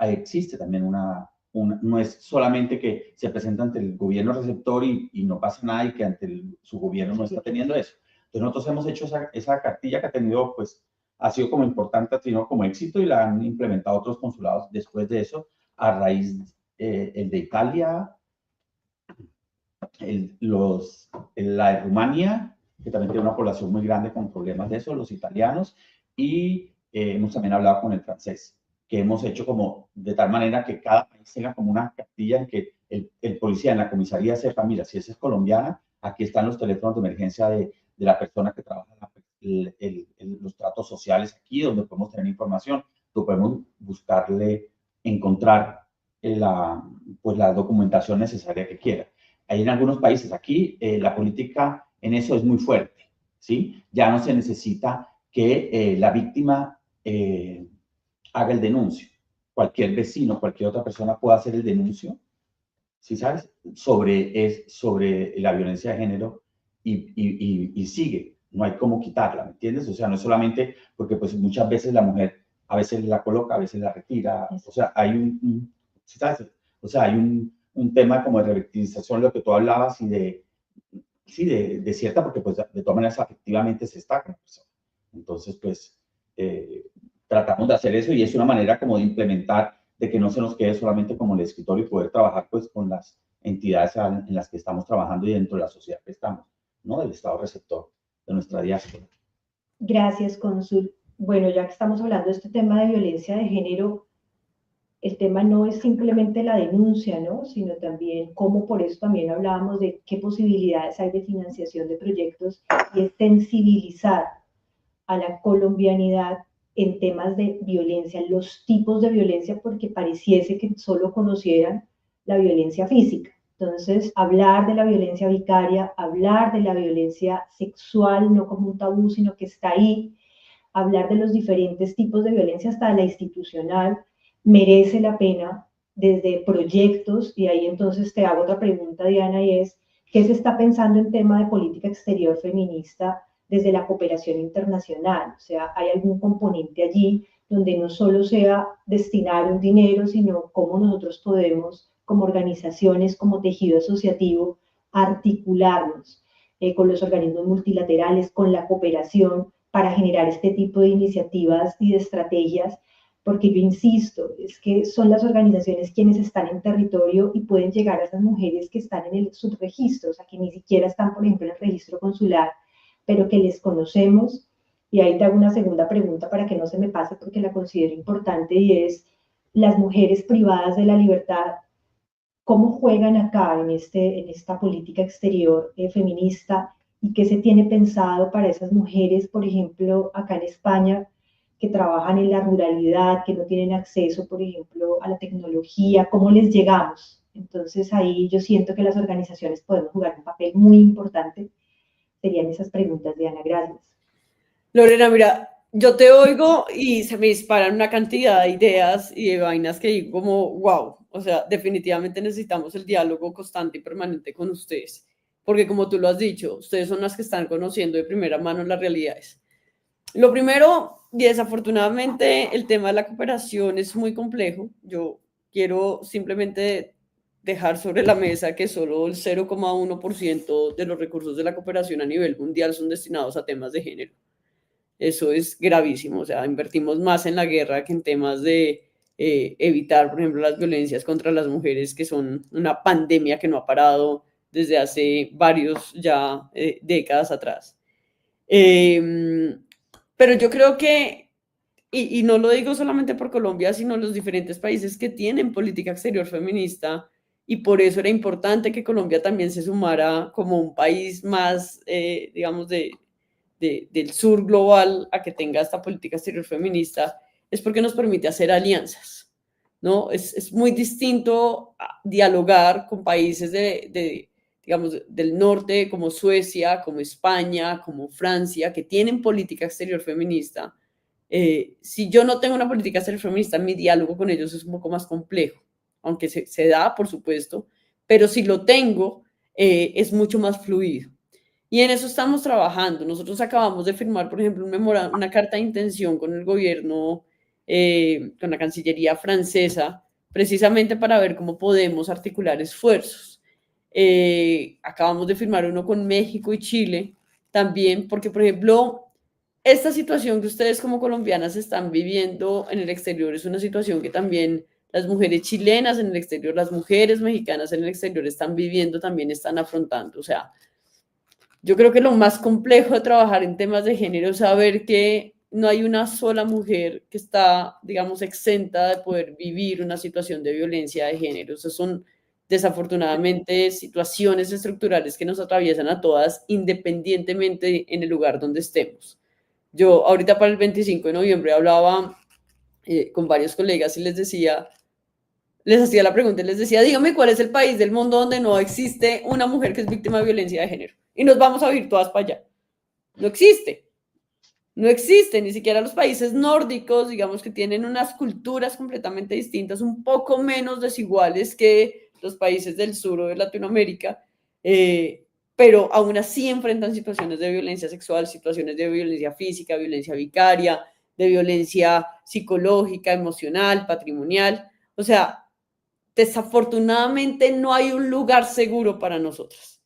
existe también no es solamente que se presenta ante el gobierno receptor y no pasa nada y que ante su gobierno no está teniendo eso. Entonces nosotros hemos hecho esa cartilla que ha tenido, pues, ha sido como importante, ha tenido como éxito y la han implementado otros consulados después de eso, a raíz el de Italia, la de Rumania, que también tiene una población muy grande con problemas de eso, los italianos, y hemos también hablado con el francés, que hemos hecho como de tal manera que cada país tenga como una cartilla en que el policía en la comisaría sepa, mira, si esa es colombiana, Aquí están los teléfonos de emergencia de la persona que trabaja los tratos sociales aquí, donde podemos tener información, donde podemos buscarle, encontrar pues la documentación necesaria que quiera. Hay en algunos países, aquí la política en eso es muy fuerte, ¿sí? Ya no se necesita que la víctima haga el denuncio. Cualquier vecino, cualquier otra persona puede hacer el denuncio, ¿sí sabes? Sobre la violencia de género y sigue. No hay cómo quitarla, ¿me entiendes? O sea, no es solamente porque pues muchas veces la mujer a veces la coloca, a veces la retira. O sea, hay ¿sí sabes? O sea, hay un tema como de revictimización, lo que tú hablabas, y de cierta, porque pues de todas maneras afectivamente se está con la persona. Entonces, pues, tratamos de hacer eso y es una manera como de implementar, de que no se nos quede solamente como el escritorio y poder trabajar pues con las entidades en las que estamos trabajando y dentro de la sociedad que estamos, ¿no? Del Estado receptor de nuestra diáspora. Gracias, cónsul. Bueno, ya que estamos hablando de este tema de violencia de género, el tema no es simplemente la denuncia, ¿no? Sino también cómo, por eso también hablábamos de qué posibilidades hay de financiación de proyectos, y es sensibilizar a la colombianidad en temas de violencia, los tipos de violencia, porque pareciese que solo conocieran la violencia física. Entonces, hablar de la violencia vicaria, hablar de la violencia sexual, no como un tabú, sino que está ahí, hablar de los diferentes tipos de violencia hasta la institucional, merece la pena desde proyectos. Y ahí entonces te hago otra pregunta, Diana, y es, ¿qué se está pensando en tema de política exterior feminista desde la cooperación internacional? O sea, ¿hay algún componente allí donde no solo sea destinar un dinero, sino cómo nosotros podemos, como organizaciones, como tejido asociativo, articularnos con los organismos multilaterales, con la cooperación, para generar este tipo de iniciativas y de estrategias? Porque yo insisto, es que son las organizaciones quienes están en territorio y pueden llegar a esas mujeres que están en el subregistro, o sea, que ni siquiera están, por ejemplo, en el registro consular, pero que les conocemos. Y ahí te hago una segunda pregunta para que no se me pase, porque la considero importante, y es, las mujeres privadas de la libertad, ¿cómo juegan acá en esta política exterior feminista? ¿Y qué se tiene pensado para esas mujeres, por ejemplo, acá en España, que trabajan en la ruralidad, que no tienen acceso, por ejemplo, a la tecnología? ¿Cómo les llegamos? Entonces ahí yo siento que las organizaciones podemos jugar un papel muy importante. Serían esas preguntas, Diana. Gracias. Lorena, mira, yo te oigo y se me disparan una cantidad de ideas y de vainas que digo como, wow, o sea, definitivamente necesitamos el diálogo constante y permanente con ustedes, porque como tú lo has dicho, ustedes son las que están conociendo de primera mano las realidades. Lo primero, y desafortunadamente, el tema de la cooperación es muy complejo. Yo quiero simplemente dejar sobre la mesa que solo el 0,1% de los recursos de la cooperación a nivel mundial son destinados a temas de género. Eso es gravísimo, o sea, invertimos más en la guerra que en temas de evitar, por ejemplo, las violencias contra las mujeres, que son una pandemia que no ha parado desde hace varios ya décadas atrás. Pero yo creo que, y no lo digo solamente por Colombia, sino los diferentes países que tienen política exterior feminista, y por eso era importante que Colombia también se sumara como un país más, digamos, del sur global a que tenga esta política exterior feminista, es porque nos permite hacer alianzas, ¿no? Es muy distinto dialogar con países digamos, del norte, como Suecia, como España, como Francia, que tienen política exterior feminista. Si yo no tengo una política exterior feminista, mi diálogo con ellos es un poco más complejo, aunque se da, por supuesto, pero si lo tengo, es mucho más fluido. Y en eso estamos trabajando. Nosotros acabamos de firmar, por ejemplo, una carta de intención con el gobierno, con la Cancillería francesa, precisamente para ver cómo podemos articular esfuerzos. Acabamos de firmar uno con México y Chile también, porque, por ejemplo, esta situación que ustedes como colombianas están viviendo en el exterior es una situación que también las mujeres chilenas en el exterior, las mujeres mexicanas en el exterior están viviendo, también están afrontando. O sea, yo creo que lo más complejo de trabajar en temas de género es saber que no hay una sola mujer que está, digamos, exenta de poder vivir una situación de violencia de género. Esos son desafortunadamente situaciones estructurales que nos atraviesan a todas independientemente en el lugar donde estemos. Yo ahorita para el 25 de noviembre hablaba con varios colegas y les hacía la pregunta y les decía, dígame cuál es el país del mundo donde no existe una mujer que es víctima de violencia de género. Y nos vamos a ir todas para allá. No existe. No existe, ni siquiera los países nórdicos, digamos que tienen unas culturas completamente distintas, un poco menos desiguales que los países del sur o de Latinoamérica, pero aún así enfrentan situaciones de violencia sexual, situaciones de violencia física, violencia vicaria, de violencia psicológica, emocional, patrimonial. O sea, desafortunadamente no hay un lugar seguro para nosotras.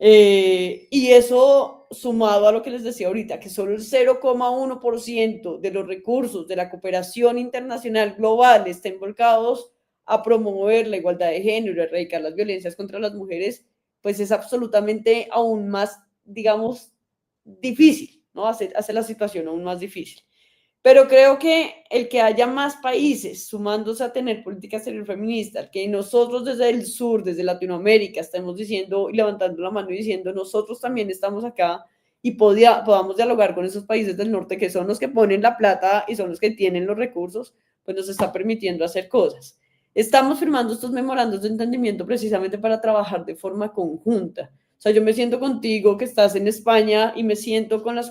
Y eso sumado a lo que les decía ahorita, que solo el 0,1% de los recursos de la cooperación internacional global estén volcados a promover la igualdad de género y erradicar las violencias contra las mujeres, pues es absolutamente aún más, digamos, difícil, ¿no? Hace la situación aún más difícil. Pero creo que el que haya más países sumándose a tener política exterior feminista, que nosotros desde el sur, desde Latinoamérica, estemos diciendo y levantando la mano y diciendo nosotros también estamos acá y podamos dialogar con esos países del norte que son los que ponen la plata y son los que tienen los recursos, pues nos está permitiendo hacer cosas. Estamos firmando estos memorandos de entendimiento precisamente para trabajar de forma conjunta. O sea, yo me siento contigo que estás en España y me siento con las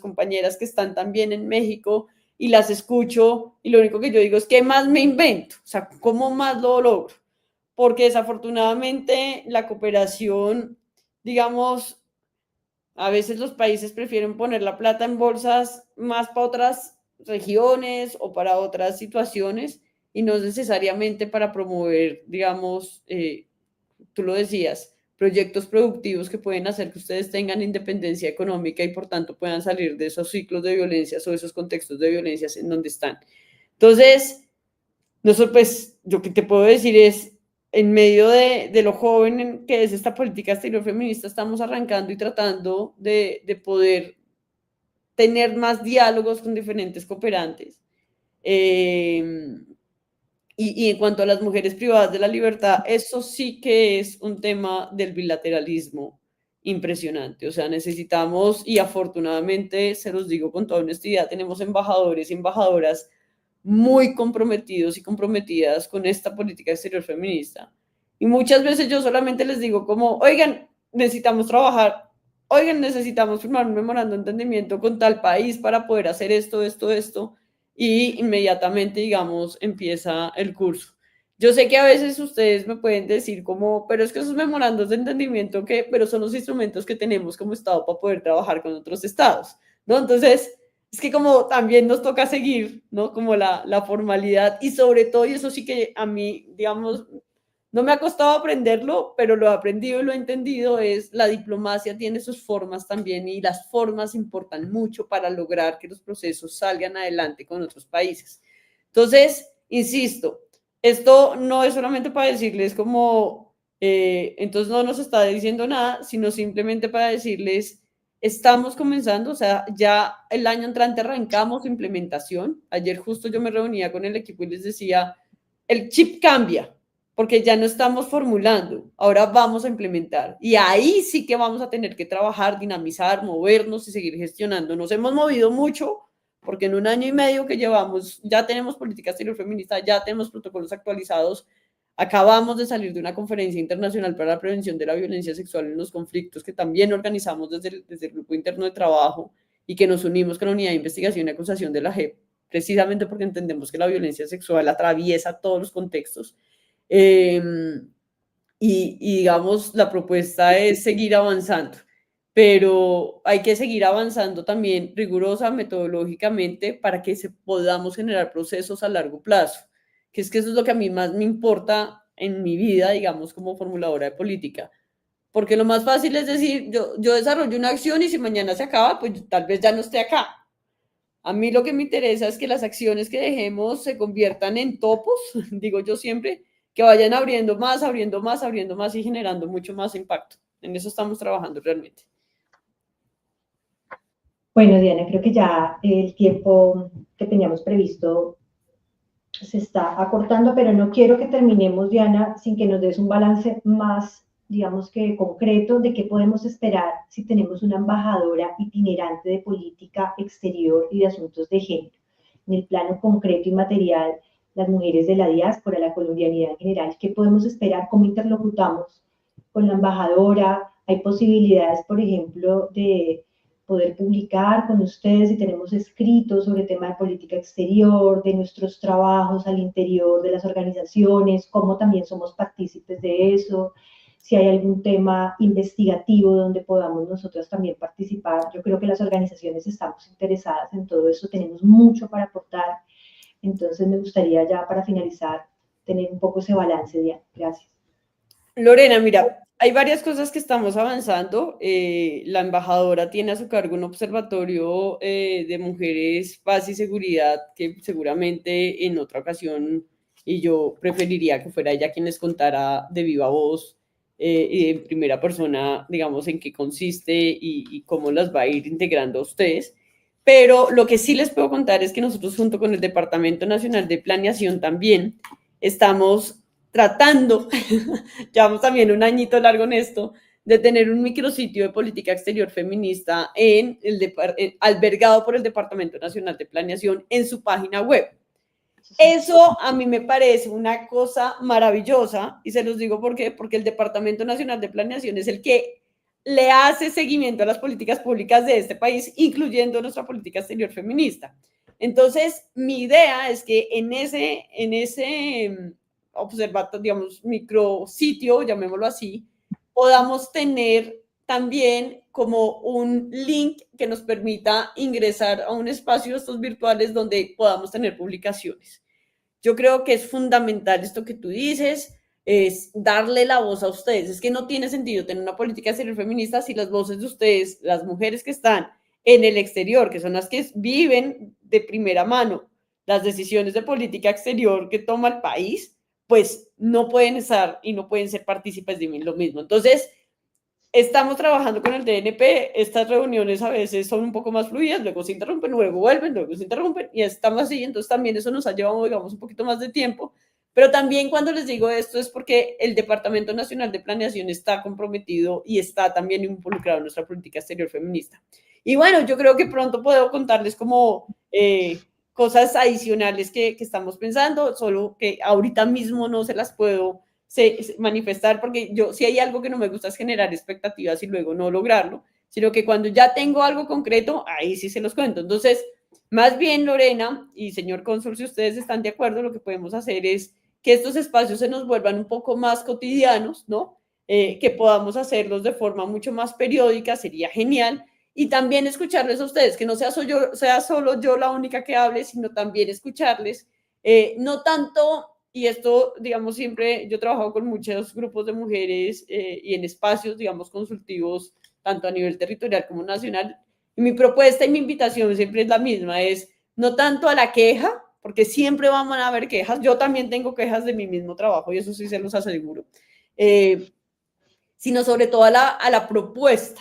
compañeras que están también en México y las escucho y lo único que yo digo es ¿qué más me invento? O sea, ¿cómo más lo logro? Porque desafortunadamente la cooperación, digamos, a veces los países prefieren poner la plata en bolsas más para otras regiones o para otras situaciones y no necesariamente para promover, digamos, tú lo decías, proyectos productivos que pueden hacer que ustedes tengan independencia económica y por tanto puedan salir de esos ciclos de violencia o esos contextos de violencia en donde están. Entonces, nosotros, pues, lo que te puedo decir es, en medio de lo joven que es esta política exterior feminista, estamos arrancando y tratando de poder tener más diálogos con diferentes cooperantes. Y en cuanto a las mujeres privadas de la libertad, eso sí que es un tema del bilateralismo impresionante. O sea, necesitamos, y afortunadamente, se los digo con toda honestidad, tenemos embajadores y embajadoras muy comprometidos y comprometidas con esta política exterior feminista. Y muchas veces yo solamente les digo como, oigan, necesitamos trabajar, oigan, necesitamos firmar un memorando de entendimiento con tal país para poder hacer esto, y inmediatamente, digamos, empieza el curso. Yo sé que a veces ustedes me pueden decir como, pero es que esos memorandos de entendimiento, pero son los instrumentos que tenemos como Estado para poder trabajar con otros estados, ¿no? Entonces, es que como también nos toca seguir, ¿no? Como la formalidad y sobre todo, y eso sí que a mí, digamos, no me ha costado aprenderlo, pero lo he aprendido y lo he entendido, es la diplomacia tiene sus formas también y las formas importan mucho para lograr que los procesos salgan adelante con otros países. Entonces, insisto, esto no es solamente para decirles como, entonces no nos está diciendo nada, sino simplemente para decirles, estamos comenzando, o sea, ya el año entrante arrancamos implementación. Ayer justo yo me reunía con el equipo y les decía, el chip cambia, porque ya no estamos formulando, ahora vamos a implementar. Y ahí sí que vamos a tener que trabajar, dinamizar, movernos y seguir gestionando. Nos hemos movido mucho, porque en un año y medio que llevamos, ya tenemos política exterior feminista, ya tenemos protocolos actualizados, acabamos de salir de una conferencia internacional para la prevención de la violencia sexual en los conflictos, que también organizamos desde el Grupo Interno de Trabajo y que nos unimos con la Unidad de Investigación y Acusación de la JEP, precisamente porque entendemos que la violencia sexual atraviesa todos los contextos. Y digamos, la propuesta es seguir avanzando, pero hay que seguir avanzando también rigurosa, metodológicamente, para que podamos generar procesos a largo plazo, que es que eso es lo que a mí más me importa en mi vida, digamos, como formuladora de política, porque lo más fácil es decir, yo desarrollo una acción y si mañana se acaba, pues tal vez ya no esté acá. A mí lo que me interesa es que las acciones que dejemos se conviertan en topos, digo yo siempre, que vayan abriendo más y generando mucho más impacto. En eso estamos trabajando realmente. Bueno, Diana, creo que ya el tiempo que teníamos previsto se está acortando, pero no quiero que terminemos, Diana, sin que nos des un balance más, digamos que concreto, de qué podemos esperar si tenemos una embajadora itinerante de política exterior y de asuntos de género. En el plano concreto y material, las mujeres de la diáspora, la colombianidad en general, ¿qué podemos esperar? ¿Cómo interlocutamos con la embajadora? ¿Hay posibilidades, por ejemplo, de poder publicar con ustedes si tenemos escritos sobre tema de política exterior, de nuestros trabajos al interior de las organizaciones, cómo también somos partícipes de eso, si hay algún tema investigativo donde podamos nosotros también participar? Yo creo que las organizaciones estamos interesadas en todo eso, tenemos mucho para aportar, entonces me gustaría ya para finalizar tener un poco ese balance, Diana. Gracias. Lorena, mira, hay varias cosas que estamos avanzando. La embajadora tiene a su cargo un observatorio de mujeres, paz y seguridad que seguramente en otra ocasión, y yo preferiría que fuera ella quien les contara de viva voz y en primera persona, digamos, en qué consiste y cómo las va a ir integrando a ustedes. Pero lo que sí les puedo contar es que nosotros junto con el Departamento Nacional de Planeación también estamos tratando, llevamos también un añito largo en esto, de tener un micrositio de política exterior feminista albergado por el Departamento Nacional de Planeación en su página web. Eso a mí me parece una cosa maravillosa y se los digo porque el Departamento Nacional de Planeación es el que le hace seguimiento a las políticas públicas de este país, incluyendo nuestra política exterior feminista. Entonces, mi idea es que en ese observatorio, digamos, micrositio, llamémoslo así, podamos tener también como un link que nos permita ingresar a un espacio de estos virtuales donde podamos tener publicaciones. Yo creo que es fundamental esto que tú dices, es darle la voz a ustedes. Es que no tiene sentido tener una política exterior feminista si las voces de ustedes, las mujeres que están en el exterior, que son las que viven de primera mano las decisiones de política exterior que toma el país, pues no pueden estar y no pueden ser partícipes de lo mismo. Entonces, estamos trabajando con el DNP, estas reuniones a veces son un poco más fluidas, luego se interrumpen, luego vuelven, luego se interrumpen y estamos así, entonces también eso nos ha llevado, digamos, un poquito más de tiempo, pero también cuando les digo esto es porque el Departamento Nacional de Planeación está comprometido y está también involucrado en nuestra política exterior feminista. Y bueno, yo creo que pronto puedo contarles como cosas adicionales que estamos pensando, solo que ahorita mismo no se las puedo manifestar, porque yo, si hay algo que no me gusta es generar expectativas y luego no lograrlo, sino que cuando ya tengo algo concreto, ahí sí se los cuento. Entonces, más bien, Lorena y señor cónsul, si ustedes están de acuerdo, lo que podemos hacer es que estos espacios se nos vuelvan un poco más cotidianos, ¿no? Que podamos hacerlos de forma mucho más periódica, sería genial. Y también escucharles a ustedes, que no sea solo yo la única que hable, sino también escucharles, no tanto. Y esto, digamos, siempre yo he trabajado con muchos grupos de mujeres y en espacios, digamos, consultivos, tanto a nivel territorial como nacional. Y mi propuesta y mi invitación siempre es la misma, es no tanto a la queja, porque siempre vamos a haber quejas. Yo también tengo quejas de mi mismo trabajo y eso sí se los aseguro. Sino sobre todo a la propuesta.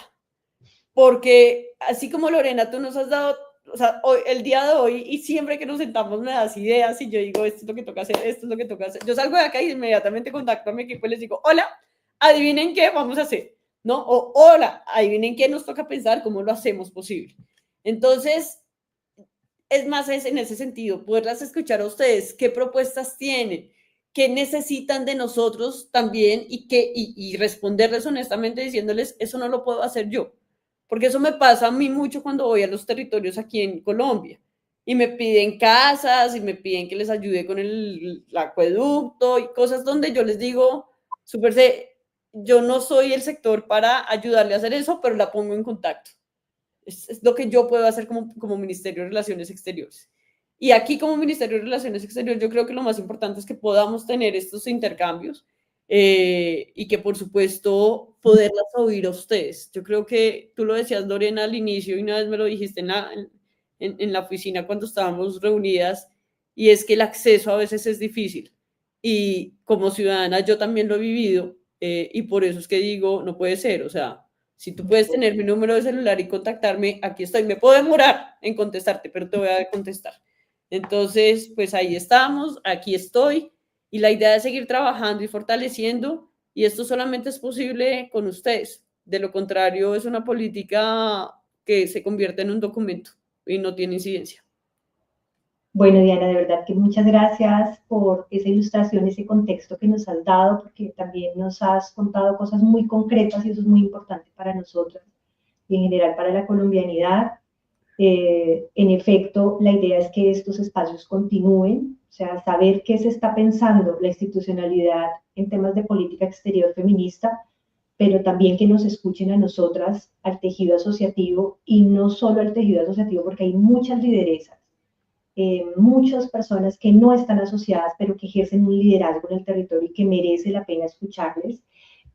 Porque así como Lorena, tú nos has dado, o sea, hoy, el día de hoy, y siempre que nos sentamos me das ideas y yo digo, esto es lo que toca hacer, esto es lo que toca hacer. Yo salgo de acá y inmediatamente contacto a mi equipo y les digo, hola, adivinen qué vamos a hacer, ¿no? O hola, adivinen qué nos toca pensar, cómo lo hacemos posible. Entonces, es más es en ese sentido, poderlas escuchar a ustedes, qué propuestas tienen, qué necesitan de nosotros también y responderles honestamente diciéndoles, eso no lo puedo hacer yo. Porque eso me pasa a mí mucho cuando voy a los territorios aquí en Colombia y me piden casas y me piden que les ayude con el acueducto y cosas donde yo les digo, yo no soy el sector para ayudarle a hacer eso, pero la pongo en contacto. Es lo que yo puedo hacer como Ministerio de Relaciones Exteriores. Y aquí como Ministerio de Relaciones Exteriores yo creo que lo más importante es que podamos tener estos intercambios y que por supuesto poderlas oír a ustedes. Yo creo que tú lo decías, Lorena, al inicio y una vez me lo dijiste en la oficina cuando estábamos reunidas, y es que el acceso a veces es difícil. Y como ciudadana yo también lo he vivido y por eso es que digo, no puede ser, o sea, si tú puedes tener mi número de celular y contactarme, aquí estoy. Me puedo demorar en contestarte, pero te voy a contestar. Entonces, pues ahí estamos, aquí estoy, y la idea es seguir trabajando y fortaleciendo, y esto solamente es posible con ustedes. De lo contrario, es una política que se convierte en un documento y no tiene incidencia. Bueno, Diana, de verdad que muchas gracias por esa ilustración, ese contexto que nos has dado, porque también nos has contado cosas muy concretas y eso es muy importante para nosotros y en general para la colombianidad. En efecto, la idea es que estos espacios continúen, o sea, saber qué se está pensando la institucionalidad en temas de política exterior feminista, pero también que nos escuchen a nosotras, al tejido asociativo, y no solo al tejido asociativo, porque hay muchas lideresas, muchas personas que no están asociadas, pero que ejercen un liderazgo en el territorio y que merece la pena escucharles.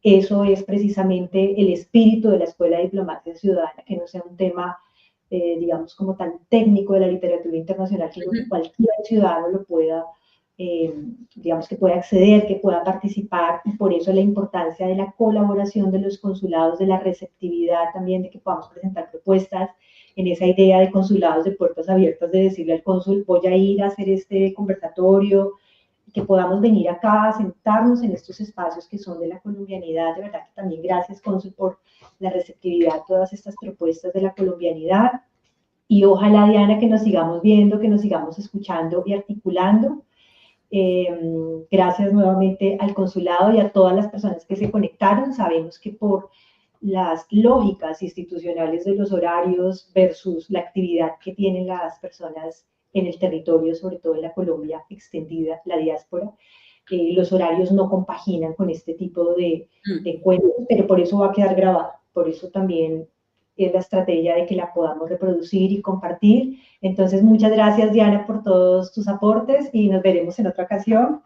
Eso es precisamente el espíritu de la Escuela de Diplomacia Ciudadana, que no sea un tema, digamos, como tan técnico de la literatura internacional, que cualquier ciudadano lo pueda, digamos, que pueda acceder, que pueda participar, y por eso la importancia de la colaboración de los consulados, de la receptividad también, de que podamos presentar propuestas, en esa idea de consulados de puertas abiertas, de decirle al cónsul, voy a ir a hacer este conversatorio, que podamos venir acá, sentarnos en estos espacios que son de la colombianidad. De verdad que también gracias, cónsul, por la receptividad a todas estas propuestas de la colombianidad. Y ojalá, Diana, que nos sigamos viendo, que nos sigamos escuchando y articulando. Gracias nuevamente al consulado y a todas las personas que se conectaron. Sabemos que por las lógicas institucionales de los horarios versus la actividad que tienen las personas en el territorio, sobre todo en la Colombia extendida, la diáspora, los horarios no compaginan con este tipo de encuentros, pero por eso va a quedar grabada, por eso también es la estrategia de que la podamos reproducir y compartir. Entonces, muchas gracias, Diana, por todos tus aportes y nos veremos en otra ocasión.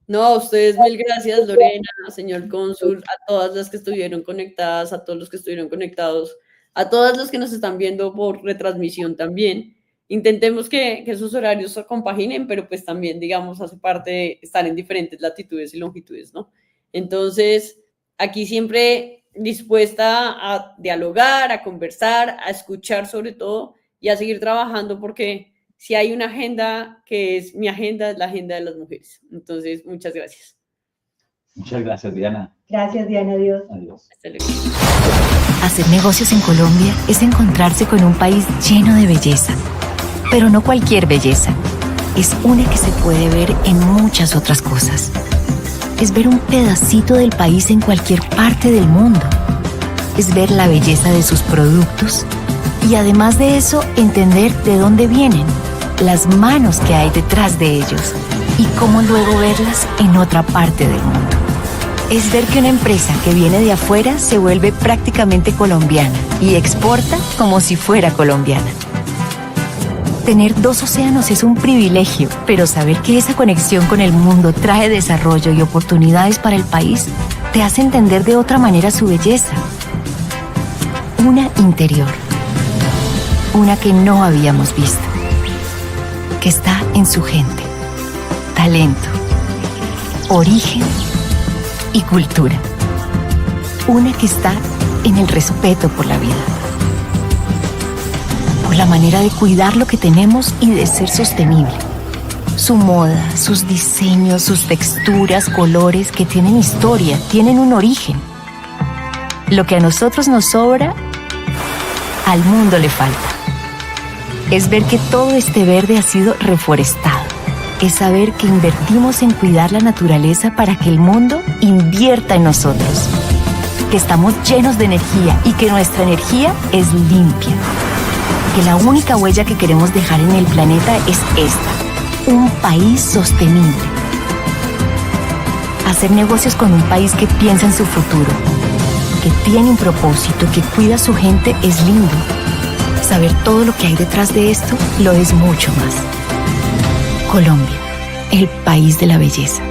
No, a ustedes mil gracias, Lorena, señor cónsul, a todas las que estuvieron conectadas, a todos los que estuvieron conectados, a todas los que nos están viendo por retransmisión también. Intentemos que esos horarios se compaginen, pero pues también, digamos, hace parte de estar en diferentes latitudes y longitudes, ¿no? Entonces, aquí siempre dispuesta a dialogar, a conversar, a escuchar sobre todo y a seguir trabajando, porque si hay una agenda que es mi agenda, es la agenda de las mujeres. Entonces, muchas gracias. Muchas gracias, Diana. Gracias, Diana. Adiós. Adiós. Hasta luego. Hacer negocios en Colombia es encontrarse con un país lleno de belleza. Pero no cualquier belleza. Es una que se puede ver en muchas otras cosas. Es ver un pedacito del país en cualquier parte del mundo. Es ver la belleza de sus productos. Y además de eso, entender de dónde vienen, las manos que hay detrás de ellos y cómo luego verlas en otra parte del mundo. Es ver que una empresa que viene de afuera se vuelve prácticamente colombiana y exporta como si fuera colombiana. Tener dos océanos es un privilegio, pero saber que esa conexión con el mundo trae desarrollo y oportunidades para el país te hace entender de otra manera su belleza. Una interior. Una que no habíamos visto, que está en su gente, talento, origen y cultura. Una que está en el respeto por la vida, por la manera de cuidar lo que tenemos y de ser sostenible. Su moda, sus diseños, sus texturas, colores que tienen historia, tienen un origen. Lo que a nosotros nos sobra, al mundo le falta. Es ver que todo este verde ha sido reforestado. Es saber que invertimos en cuidar la naturaleza para que el mundo invierta en nosotros. Que estamos llenos de energía y que nuestra energía es limpia. Que la única huella que queremos dejar en el planeta es esta: un país sostenible. Hacer negocios con un país que piensa en su futuro, que tiene un propósito, que cuida a su gente es lindo. Saber todo lo que hay detrás de esto lo es mucho más. Colombia, el país de la belleza.